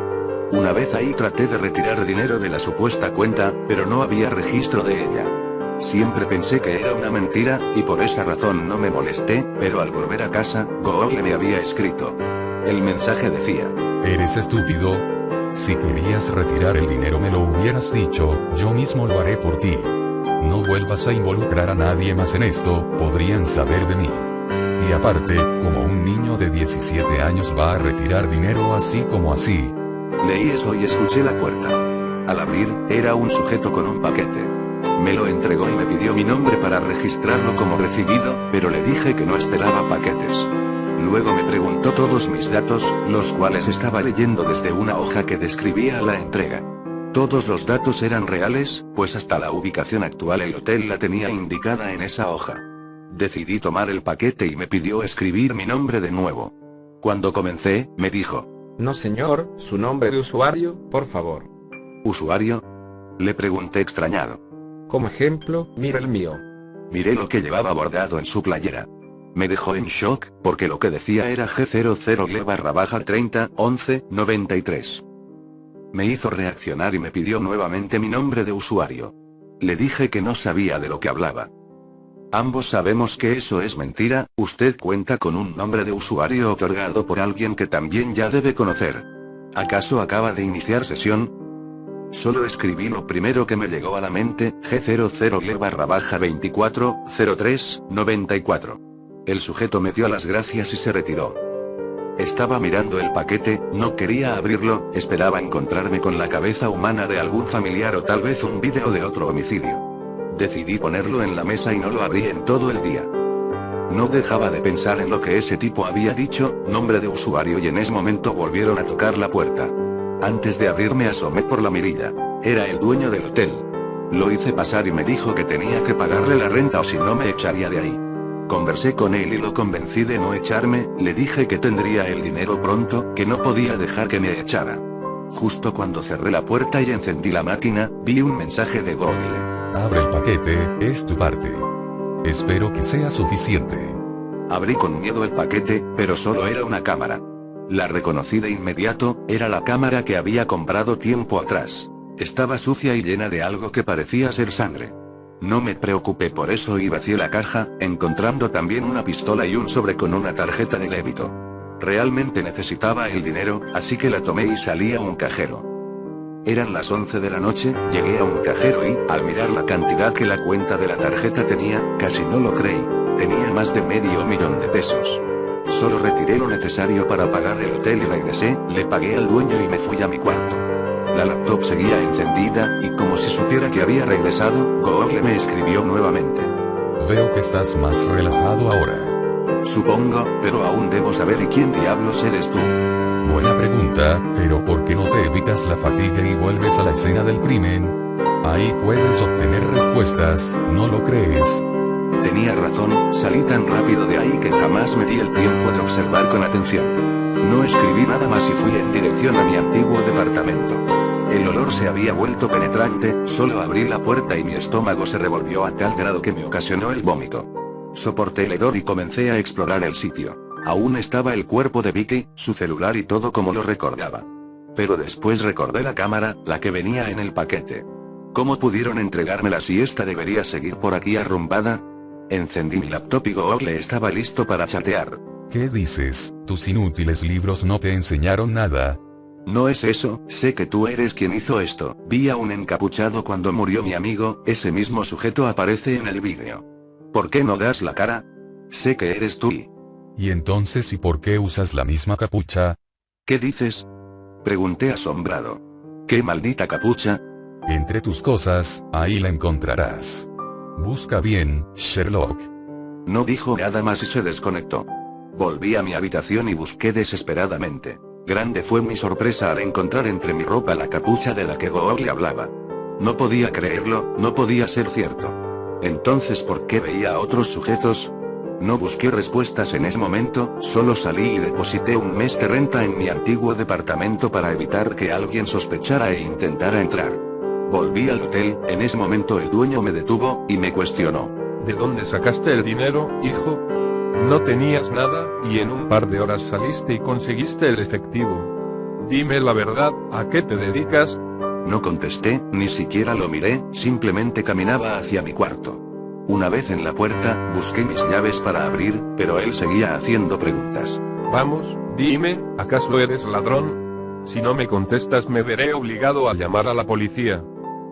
Una vez ahí traté de retirar dinero de la supuesta cuenta, pero no había registro de ella. Siempre pensé que era una mentira, y por esa razón no me molesté, pero al volver a casa, Google me había escrito. El mensaje decía: ¿Eres estúpido? Si querías retirar el dinero me lo hubieras dicho, yo mismo lo haré por ti. No vuelvas a involucrar a nadie más en esto, podrían saber de mí. Y aparte, como un niño de 17 años va a retirar dinero así como así. Leí eso y escuché la puerta. Al abrir, era un sujeto con un paquete. Me lo entregó y me pidió mi nombre para registrarlo como recibido, pero le dije que no esperaba paquetes. Luego me preguntó todos mis datos, los cuales estaba leyendo desde una hoja que describía la entrega. Todos los datos eran reales, pues hasta la ubicación actual el hotel la tenía indicada en esa hoja. Decidí tomar el paquete y me pidió escribir mi nombre de nuevo. Cuando comencé, me dijo: No señor, su nombre de usuario, por favor. ¿Usuario? Le pregunté extrañado. Como ejemplo, mira el mío. Miré lo que llevaba bordado en su playera. Me dejó en shock, porque lo que decía era G00L/301193. Me hizo reaccionar y me pidió nuevamente mi nombre de usuario. Le dije que no sabía de lo que hablaba. Ambos sabemos que eso es mentira, usted cuenta con un nombre de usuario otorgado por alguien que también ya debe conocer. ¿Acaso acaba de iniciar sesión? Solo escribí lo primero que me llegó a la mente, G00L/240394. El sujeto me dio las gracias y se retiró. Estaba mirando el paquete, no quería abrirlo, esperaba encontrarme con la cabeza humana de algún familiar o tal vez un vídeo de otro homicidio. Decidí ponerlo en la mesa y no lo abrí en todo el día. No dejaba de pensar en lo que ese tipo había dicho, nombre de usuario, y en ese momento volvieron a tocar la puerta. Antes de abrir me asomé por la mirilla. Era el dueño del hotel. Lo hice pasar y me dijo que tenía que pagarle la renta o si no me echaría de ahí. Conversé con él y lo convencí de no echarme, le dije que tendría el dinero pronto, que no podía dejar que me echara. Justo cuando cerré la puerta y encendí la máquina, vi un mensaje de Google. Abre el paquete, es tu parte. Espero que sea suficiente. Abrí con miedo el paquete, pero solo era una cámara. La reconocí de inmediato, era la cámara que había comprado tiempo atrás. Estaba sucia y llena de algo que parecía ser sangre. No me preocupé por eso y vacié la caja, encontrando también una pistola y un sobre con una tarjeta de débito. Realmente necesitaba el dinero, así que la tomé y salí a un cajero. Eran las 11 de la noche, llegué a un cajero y, al mirar la cantidad que la cuenta de la tarjeta tenía, casi no lo creí. Tenía más de $500,000 de pesos. Solo retiré lo necesario para pagar el hotel y regresé, le pagué al dueño y me fui a mi cuarto. La laptop seguía encendida, y como si supiera que había regresado, Google me escribió nuevamente. Veo que estás más relajado ahora. Supongo, pero aún debo saber quién diablos eres tú. Buena pregunta, pero ¿por qué no te evitas la fatiga y vuelves a la escena del crimen? Ahí puedes obtener respuestas, ¿no lo crees? Tenía razón, salí tan rápido de ahí que jamás me di el tiempo de observar con atención. No escribí nada más y fui en dirección a mi antiguo departamento. El olor se había vuelto penetrante, solo abrí la puerta y mi estómago se revolvió a tal grado que me ocasionó el vómito. Soporté el hedor y comencé a explorar el sitio. Aún estaba el cuerpo de Vicky, su celular y todo como lo recordaba. Pero después recordé la cámara, la que venía en el paquete. ¿Cómo pudieron entregármela si esta debería seguir por aquí arrumbada? Encendí mi laptop y Google estaba listo para chatear. ¿Qué dices? ¿Tus inútiles libros no te enseñaron nada? No es eso, sé que tú eres quien hizo esto. Vi a un encapuchado cuando murió mi amigo, ese mismo sujeto aparece en el vídeo. ¿Por qué no das la cara? Sé que eres tú. ¿Y entonces y por qué usas la misma capucha? ¿Qué dices? Pregunté asombrado. ¿Qué maldita capucha? Entre tus cosas, ahí la encontrarás. Busca bien, Sherlock. No dijo nada más y se desconectó. Volví a mi habitación y busqué desesperadamente. Grande fue mi sorpresa al encontrar entre mi ropa la capucha de la que Google hablaba. No podía creerlo, no podía ser cierto. Entonces, ¿por qué veía a otros sujetos? No busqué respuestas en ese momento, solo salí y deposité un mes de renta en mi antiguo departamento para evitar que alguien sospechara e intentara entrar. Volví al hotel, en ese momento el dueño me detuvo, y me cuestionó. ¿De dónde sacaste el dinero, hijo? No tenías nada, y en un par de horas saliste y conseguiste el efectivo. Dime la verdad, ¿a qué te dedicas? No contesté, ni siquiera lo miré, simplemente caminaba hacia mi cuarto. Una vez en la puerta, busqué mis llaves para abrir, pero él seguía haciendo preguntas. Vamos, dime, ¿acaso eres ladrón? Si no me contestas me veré obligado a llamar a la policía.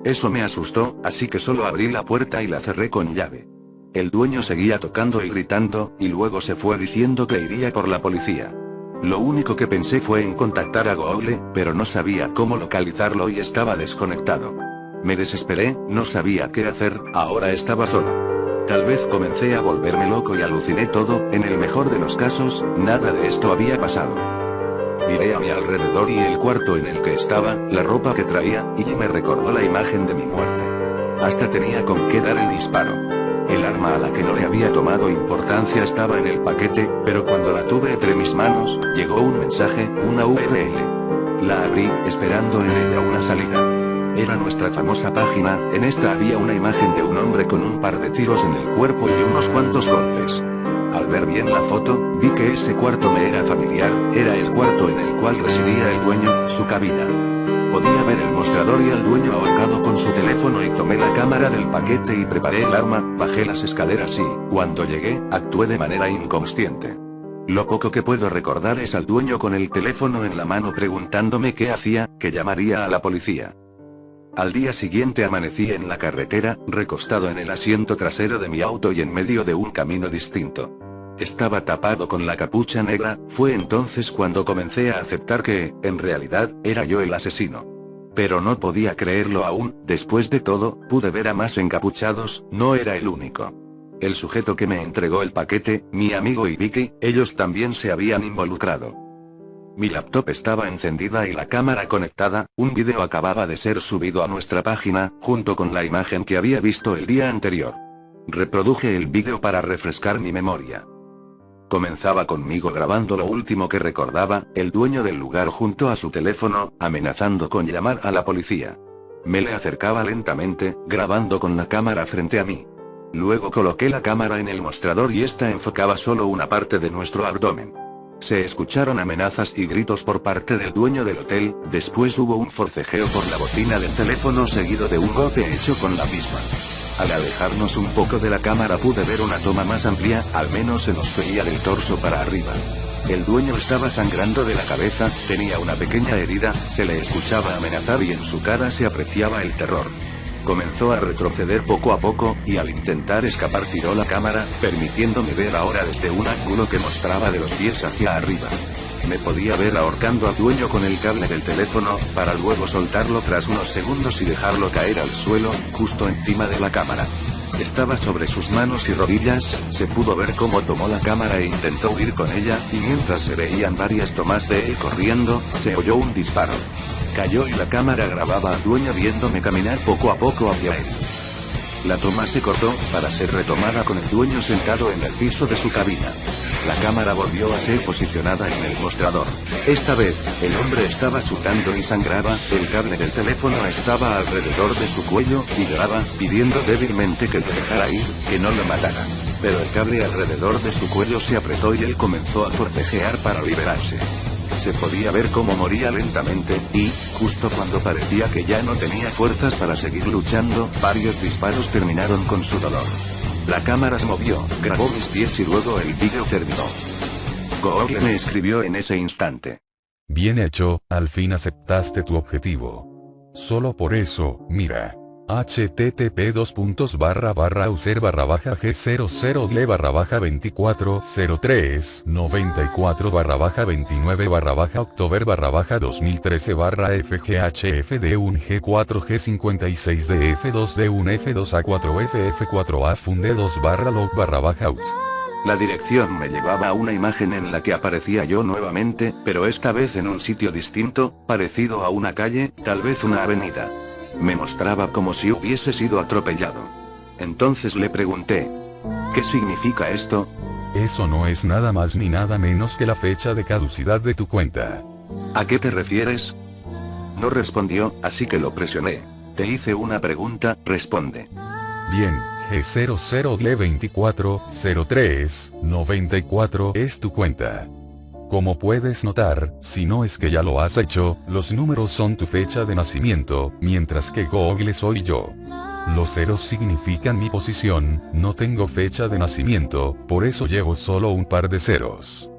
Eso me asustó, así que solo abrí la puerta y la cerré con llave. El dueño seguía tocando y gritando, y luego se fue diciendo que iría por la policía. Lo único que pensé fue en contactar a Google, pero no sabía cómo localizarlo y estaba desconectado. Me desesperé, no sabía qué hacer, ahora estaba solo. Tal vez comencé a volverme loco y aluciné todo, en el mejor de los casos, nada de esto había pasado. Miré a mi alrededor y el cuarto en el que estaba, la ropa que traía, y me recordó la imagen de mi muerte. Hasta tenía con qué dar el disparo. El arma a la que no le había tomado importancia estaba en el paquete, pero cuando la tuve entre mis manos, llegó un mensaje, una URL. La abrí, esperando en ella una salida. Era nuestra famosa página, en esta había una imagen de un hombre con un par de tiros en el cuerpo y unos cuantos golpes. Al ver bien la foto, vi que ese cuarto me era familiar, era el cuarto en el cual residía el dueño, su cabina. Podía ver el mostrador y al dueño ahorcado con su teléfono y tomé la cámara del paquete y preparé el arma, bajé las escaleras y, cuando llegué, actué de manera inconsciente. Lo poco que puedo recordar es al dueño con el teléfono en la mano preguntándome qué hacía, que llamaría a la policía. Al día siguiente amanecí en la carretera, recostado en el asiento trasero de mi auto y en medio de un camino distinto. Estaba tapado con la capucha negra, fue entonces cuando comencé a aceptar que, en realidad, era yo el asesino. Pero no podía creerlo aún, después de todo, pude ver a más encapuchados, no era el único. El sujeto que me entregó el paquete, mi amigo y Vicky, ellos también se habían involucrado. Mi laptop estaba encendida y la cámara conectada, un vídeo acababa de ser subido a nuestra página, junto con la imagen que había visto el día anterior. Reproduje el vídeo para refrescar mi memoria. Comenzaba conmigo grabando lo último que recordaba, el dueño del lugar junto a su teléfono, amenazando con llamar a la policía. Me le acercaba lentamente, grabando con la cámara frente a mí. Luego coloqué la cámara en el mostrador y esta enfocaba solo una parte de nuestro abdomen. Se escucharon amenazas y gritos por parte del dueño del hotel, después hubo un forcejeo por la bocina del teléfono seguido de un golpe hecho con la misma. Al alejarnos un poco de la cámara pude ver una toma más amplia, al menos se nos veía del torso para arriba. El dueño estaba sangrando de la cabeza, tenía una pequeña herida, se le escuchaba amenazar y en su cara se apreciaba el terror. Comenzó a retroceder poco a poco, y al intentar escapar tiró la cámara, permitiéndome ver ahora desde un ángulo que mostraba de los pies hacia arriba. Me podía ver ahorcando al dueño con el cable del teléfono, para luego soltarlo tras unos segundos y dejarlo caer al suelo, justo encima de la cámara. Estaba sobre sus manos y rodillas, se pudo ver cómo tomó la cámara e intentó huir con ella, y mientras se veían varias tomas de él corriendo, se oyó un disparo. Cayó y la cámara grababa al dueño viéndome caminar poco a poco hacia él. La toma se cortó, para ser retomada con el dueño sentado en el piso de su cabina. La cámara volvió a ser posicionada en el mostrador. Esta vez, el hombre estaba sudando y sangraba, el cable del teléfono estaba alrededor de su cuello, y lloraba, pidiendo débilmente que lo dejara ir, que no lo matara. Pero el cable alrededor de su cuello se apretó y él comenzó a forcejear para liberarse. Se podía ver cómo moría lentamente, y, justo cuando parecía que ya no tenía fuerzas para seguir luchando, varios disparos terminaron con su dolor. La cámara se movió, grabó mis pies y luego el vídeo terminó. Google me escribió en ese instante. Bien hecho, al fin aceptaste tu objetivo. Solo por eso, mira. http://24/user/G004-24-F1F2A4F4A-Funde2/log/out. La dirección me llevaba a una imagen en la que aparecía yo nuevamente, pero esta vez en un sitio distinto, parecido a una calle, tal vez una avenida. Me mostraba como si hubiese sido atropellado. Entonces le pregunté, ¿qué significa esto? Eso no es nada más ni nada menos que la fecha de caducidad de tu cuenta. ¿A qué te refieres? No respondió, así que lo presioné. Te hice una pregunta, responde. Bien, G00D240394 es tu cuenta. Como puedes notar, si no es que ya lo has hecho, los números son tu fecha de nacimiento, mientras que Google soy yo. Los ceros significan mi posición, no tengo fecha de nacimiento, por eso llevo solo un par de ceros.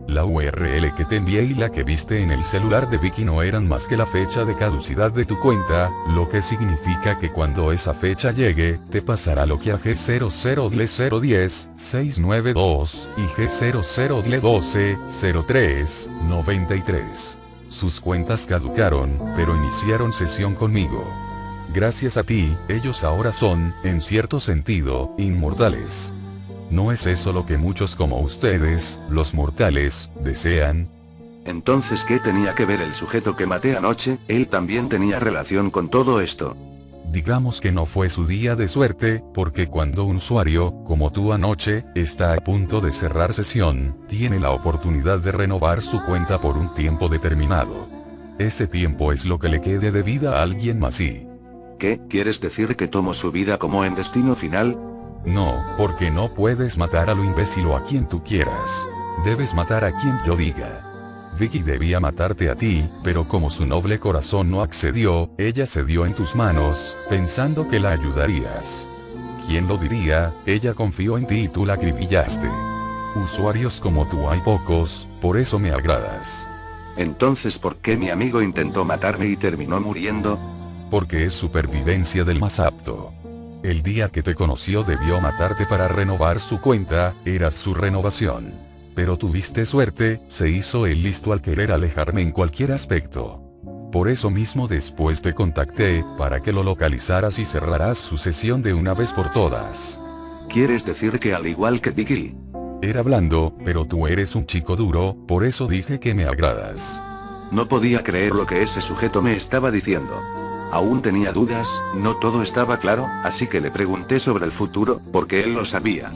La URL que te envié y la que viste en el celular de Vicky no eran más que la fecha de caducidad de tu cuenta, lo que significa que cuando esa fecha llegue, te pasará lo que a G00D010-692 y G00D12-03-93. Sus cuentas caducaron, pero iniciaron sesión conmigo. Gracias a ti, ellos ahora son, en cierto sentido, inmortales. ¿No es eso lo que muchos como ustedes, los mortales, desean? Entonces, ¿qué tenía que ver el sujeto que maté anoche? Él también tenía relación con todo esto. Digamos que no fue su día de suerte, porque cuando un usuario, como tú anoche, está a punto de cerrar sesión, tiene la oportunidad de renovar su cuenta por un tiempo determinado. Ese tiempo es lo que le quede de vida a alguien más y... ¿Qué? ¿Quieres decir que tomo su vida como en destino final? No, porque no puedes matar a lo imbécil o a quien tú quieras. Debes matar a quien yo diga. Vicky debía matarte a ti, pero como su noble corazón no accedió, ella cedió en tus manos, pensando que la ayudarías. ¿Quién lo diría? Ella confió en ti y tú la acribillaste. Usuarios como tú hay pocos, por eso me agradas. Entonces, ¿por qué mi amigo intentó matarme y terminó muriendo? Porque es supervivencia del más apto. El día que te conoció debió matarte para renovar su cuenta, eras su renovación. Pero tuviste suerte, se hizo el listo al querer alejarme en cualquier aspecto. Por eso mismo después te contacté, para que lo localizaras y cerrarás su sesión de una vez por todas. ¿Quieres decir que al igual que Vicky? Era blando, pero tú eres un chico duro, por eso dije que me agradas. No podía creer lo que ese sujeto me estaba diciendo. Aún tenía dudas, no todo estaba claro, así que le pregunté sobre el futuro, porque él lo sabía.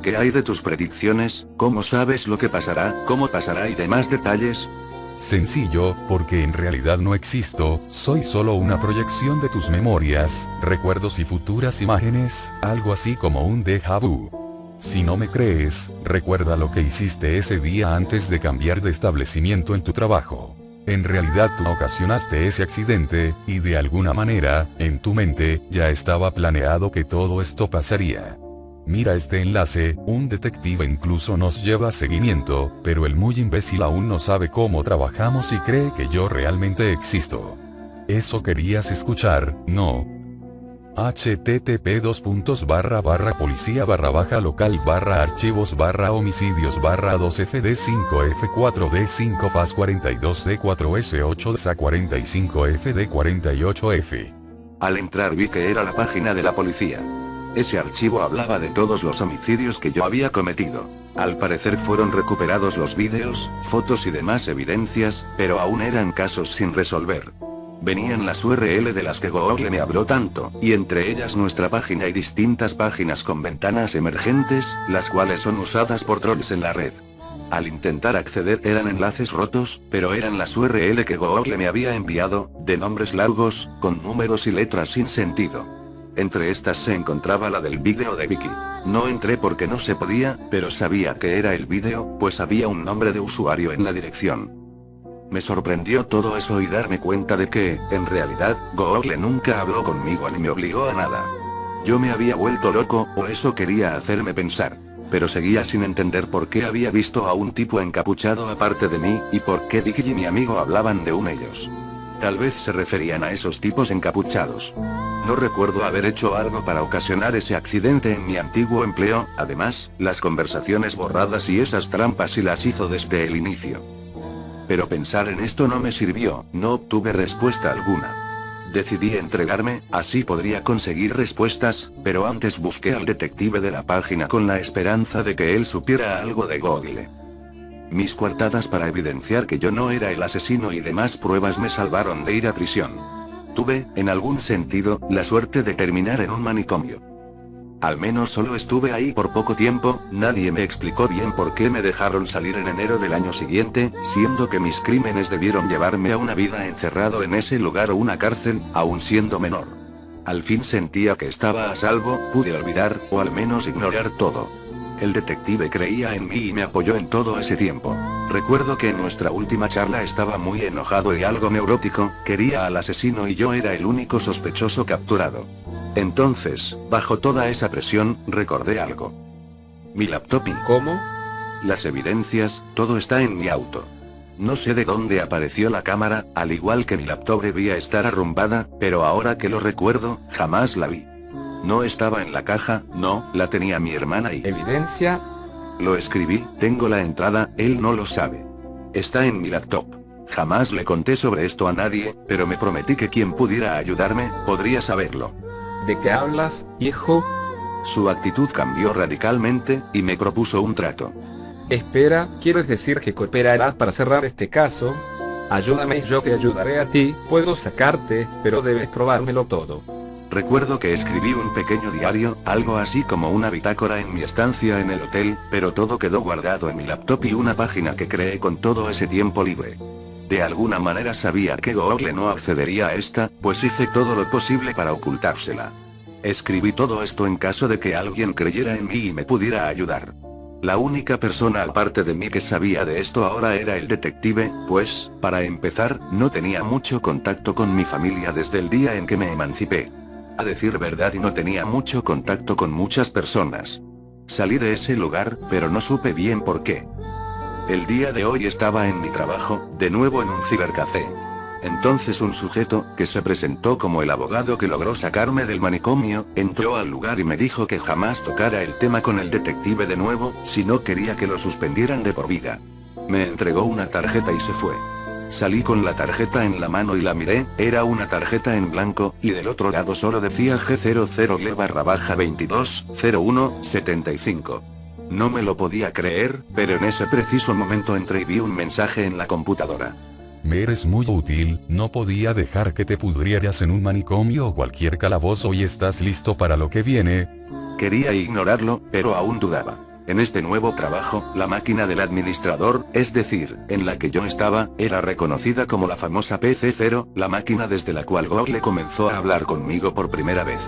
¿Qué hay de tus predicciones? ¿Cómo sabes lo que pasará? ¿Cómo pasará y demás detalles? Sencillo, porque en realidad no existo, soy solo una proyección de tus memorias, recuerdos y futuras imágenes, algo así como un déjà vu. Si no me crees, recuerda lo que hiciste ese día antes de cambiar de establecimiento en tu trabajo. En realidad tú ocasionaste ese accidente, y de alguna manera, en tu mente, ya estaba planeado que todo esto pasaría. Mira este enlace, un detective incluso nos lleva seguimiento, pero el muy imbécil aún no sabe cómo trabajamos y cree que yo realmente existo. ¿Eso querías escuchar, no? http://policía/local/archivos/homicidios/2fd5f4d5fas42c4s8-45fd48f. Al entrar vi que era la página de la policía. Ese archivo hablaba de todos los homicidios que yo había cometido. Al parecer fueron recuperados los vídeos, fotos y demás evidencias, pero aún eran casos sin resolver. Venían las URL de las que Google me habló tanto, y entre ellas nuestra página y distintas páginas con ventanas emergentes, las cuales son usadas por trolls en la red. Al intentar acceder eran enlaces rotos, pero eran las URL que Google me había enviado, de nombres largos, con números y letras sin sentido. Entre estas se encontraba la del vídeo de Vicky. No entré porque no se podía, pero sabía que era el vídeo, pues había un nombre de usuario en la dirección. Me sorprendió todo eso y darme cuenta de que, en realidad, Google nunca habló conmigo ni me obligó a nada. Yo me había vuelto loco, o eso quería hacerme pensar. Pero seguía sin entender por qué había visto a un tipo encapuchado aparte de mí, y por qué Vicky y mi amigo hablaban de ellos. Tal vez se referían a esos tipos encapuchados. No recuerdo haber hecho algo para ocasionar ese accidente en mi antiguo empleo, además, las conversaciones borradas y esas trampas sí las hizo desde el inicio. Pero pensar en esto no me sirvió, no obtuve respuesta alguna. Decidí entregarme, así podría conseguir respuestas, pero antes busqué al detective de la página con la esperanza de que él supiera algo de Google. Mis coartadas para evidenciar que yo no era el asesino y demás pruebas me salvaron de ir a prisión. Tuve, en algún sentido, la suerte de terminar en un manicomio. Al menos solo estuve ahí por poco tiempo, nadie me explicó bien por qué me dejaron salir en enero del año siguiente, siendo que mis crímenes debieron llevarme a una vida encerrado en ese lugar o una cárcel, aún siendo menor. Al fin sentía que estaba a salvo, pude olvidar, o al menos ignorar todo. El detective creía en mí y me apoyó en todo ese tiempo. Recuerdo que en nuestra última charla estaba muy enojado y algo neurótico, quería al asesino y yo era el único sospechoso capturado. Entonces, bajo toda esa presión, recordé algo. Mi laptop y... ¿Cómo? Las evidencias, todo está en mi auto. No sé de dónde apareció la cámara, al igual que mi laptop debía estar arrumbada, pero ahora que lo recuerdo, jamás la vi. No estaba en la caja, no, la tenía mi hermana y... ¿Evidencia? Lo escribí, tengo la entrada, él no lo sabe. Está en mi laptop. Jamás le conté sobre esto a nadie, pero me prometí que quien pudiera ayudarme, podría saberlo. ¿De qué hablas, hijo? Su actitud cambió radicalmente, y me propuso un trato. Espera, ¿quieres decir que cooperarás para cerrar este caso? Ayúdame y yo te ayudaré a ti, puedo sacarte, pero debes probármelo todo. Recuerdo que escribí un pequeño diario, algo así como una bitácora en mi estancia en el hotel, pero todo quedó guardado en mi laptop y una página que creé con todo ese tiempo libre. De alguna manera sabía que Google no accedería a esta, pues hice todo lo posible para ocultársela. Escribí todo esto en caso de que alguien creyera en mí y me pudiera ayudar. La única persona aparte de mí que sabía de esto ahora era el detective, pues, para empezar, no tenía mucho contacto con mi familia desde el día en que me emancipé. A decir verdad, y no tenía mucho contacto con muchas personas. Salí de ese lugar, pero no supe bien por qué. El día de hoy estaba en mi trabajo, de nuevo en un cibercafé. Entonces un sujeto, que se presentó como el abogado que logró sacarme del manicomio, entró al lugar y me dijo que jamás tocara el tema con el detective de nuevo, si no quería que lo suspendieran de por vida. Me entregó una tarjeta y se fue. Salí con la tarjeta en la mano y la miré, era una tarjeta en blanco, y del otro lado solo decía G00L/220175. No me lo podía creer, pero en ese preciso momento entré y vi un mensaje en la computadora. Me eres muy útil, no podía dejar que te pudrieras en un manicomio o cualquier calabozo y estás listo para lo que viene. Quería ignorarlo, pero aún dudaba. En este nuevo trabajo, la máquina del administrador, es decir, en la que yo estaba, era reconocida como la famosa PC0, la máquina desde la cual Google comenzó a hablar conmigo por primera vez.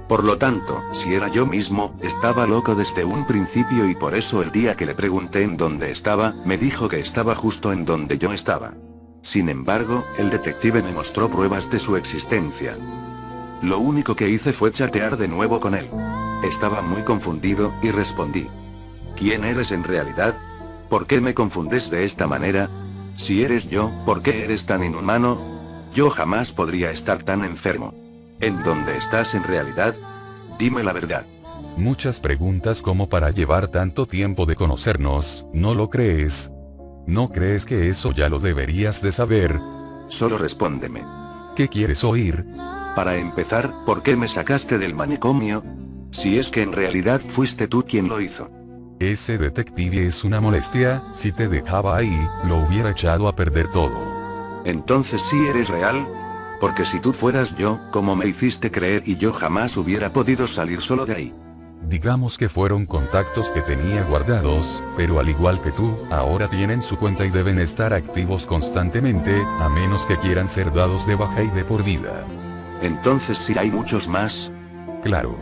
Por lo tanto, si era yo mismo, estaba loco desde un principio y por eso el día que le pregunté en dónde estaba, me dijo que estaba justo en donde yo estaba. Sin embargo, el detective me mostró pruebas de su existencia. Lo único que hice fue chatear de nuevo con él. Estaba muy confundido, y respondí. ¿Quién eres en realidad? ¿Por qué me confundes de esta manera? Si eres yo, ¿por qué eres tan inhumano? Yo jamás podría estar tan enfermo. ¿En dónde estás en realidad? Dime la verdad. Muchas preguntas como para llevar tanto tiempo de conocernos, ¿no lo crees? ¿No crees que eso ya lo deberías de saber? Solo respóndeme. ¿Qué quieres oír? Para empezar, ¿por qué me sacaste del manicomio? Si es que en realidad fuiste tú quien lo hizo. Ese detective es una molestia, si te dejaba ahí, lo hubiera echado a perder todo. Entonces sí eres real. Porque si tú fueras yo, como me hiciste creer y yo jamás hubiera podido salir solo de ahí. Digamos que fueron contactos que tenía guardados, pero al igual que tú, ahora tienen su cuenta y deben estar activos constantemente, a menos que quieran ser dados de baja y de por vida. Entonces sí hay muchos más. Claro.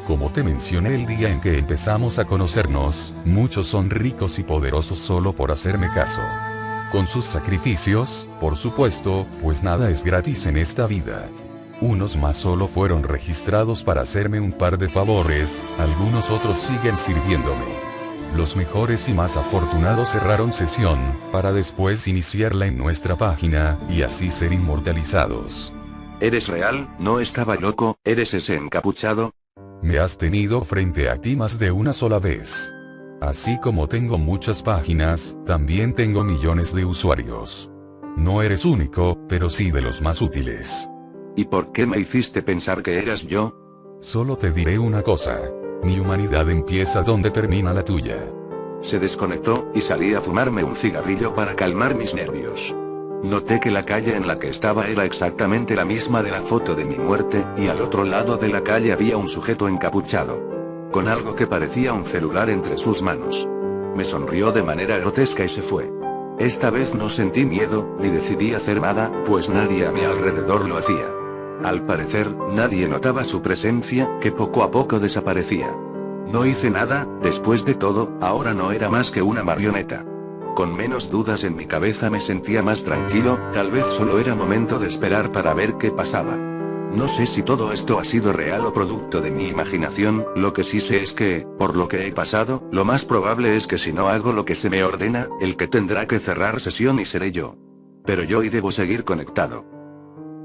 Como te mencioné el día en que empezamos a conocernos, muchos son ricos y poderosos solo por hacerme caso. Con sus sacrificios, por supuesto, pues nada es gratis en esta vida. Unos más solo fueron registrados para hacerme un par de favores, algunos otros siguen sirviéndome. Los mejores y más afortunados cerraron sesión, para después iniciarla en nuestra página, y así ser inmortalizados. ¿Eres real? ¿No estaba loco? ¿Eres ese encapuchado? Me has tenido frente a ti más de una sola vez. Así como tengo muchas páginas, también tengo millones de usuarios. No eres único, pero sí de los más útiles. ¿Y por qué me hiciste pensar que eras yo? Solo te diré una cosa. Mi humanidad empieza donde termina la tuya. Se desconectó, y salí a fumarme un cigarrillo para calmar mis nervios. Noté que la calle en la que estaba era exactamente la misma de la foto de mi muerte, y al otro lado de la calle había un sujeto encapuchado. Con algo que parecía un celular entre sus manos. Me sonrió de manera grotesca y se fue. Esta vez no sentí miedo, ni decidí hacer nada, pues nadie a mi alrededor lo hacía. Al parecer, nadie notaba su presencia, que poco a poco desaparecía. No hice nada, después de todo, ahora no era más que una marioneta. Con menos dudas en mi cabeza me sentía más tranquilo, tal vez solo era momento de esperar para ver qué pasaba. No sé si todo esto ha sido real o producto de mi imaginación, lo que sí sé es que, por lo que he pasado, lo más probable es que si no hago lo que se me ordena, el que tendrá que cerrar sesión y seré yo. Pero yo y debo seguir conectado.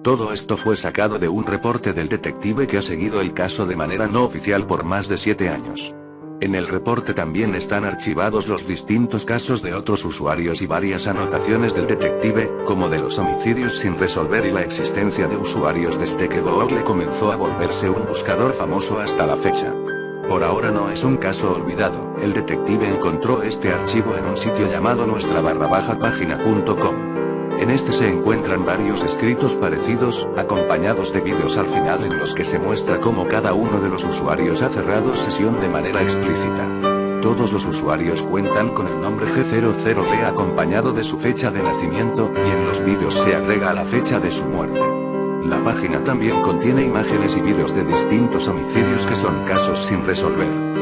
Todo esto fue sacado de un reporte del detective que ha seguido el caso de manera no oficial por más de 7 años. En el reporte también están archivados los distintos casos de otros usuarios y varias anotaciones del detective, como de los homicidios sin resolver y la existencia de usuarios desde que Google comenzó a volverse un buscador famoso hasta la fecha. Por ahora no es un caso olvidado, el detective encontró este archivo en un sitio llamado nuestra-página.com. En este se encuentran varios escritos parecidos, acompañados de vídeos al final en los que se muestra cómo cada uno de los usuarios ha cerrado sesión de manera explícita. Todos los usuarios cuentan con el nombre G00B acompañado de su fecha de nacimiento, y en los vídeos se agrega la fecha de su muerte. La página también contiene imágenes y vídeos de distintos homicidios que son casos sin resolver.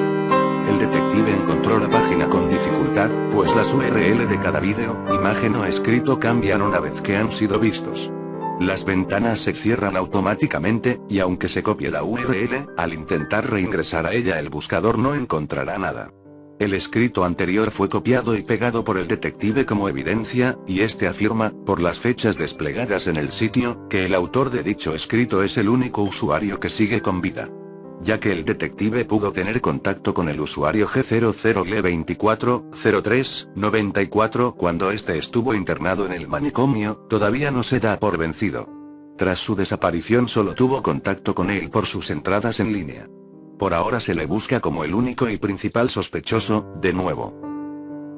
El detective encontró la página con dificultad, pues las URL de cada vídeo, imagen o escrito cambian una vez que han sido vistos. Las ventanas se cierran automáticamente, y aunque se copie la URL, al intentar reingresar a ella el buscador no encontrará nada. El escrito anterior fue copiado y pegado por el detective como evidencia, y este afirma, por las fechas desplegadas en el sitio, que el autor de dicho escrito es el único usuario que sigue con vida. Ya que el detective pudo tener contacto con el usuario G00L240394 cuando este estuvo internado en el manicomio, todavía no se da por vencido. Tras su desaparición solo tuvo contacto con él por sus entradas en línea. Por ahora se le busca como el único y principal sospechoso, de nuevo.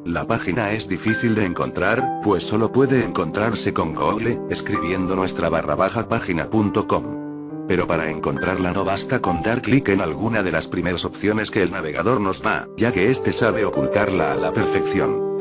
La página es difícil de encontrar, pues solo puede encontrarse con Google, escribiendo nuestra-página.com. Pero para encontrarla no basta con dar clic en alguna de las primeras opciones que el navegador nos da, ya que este sabe ocultarla a la perfección.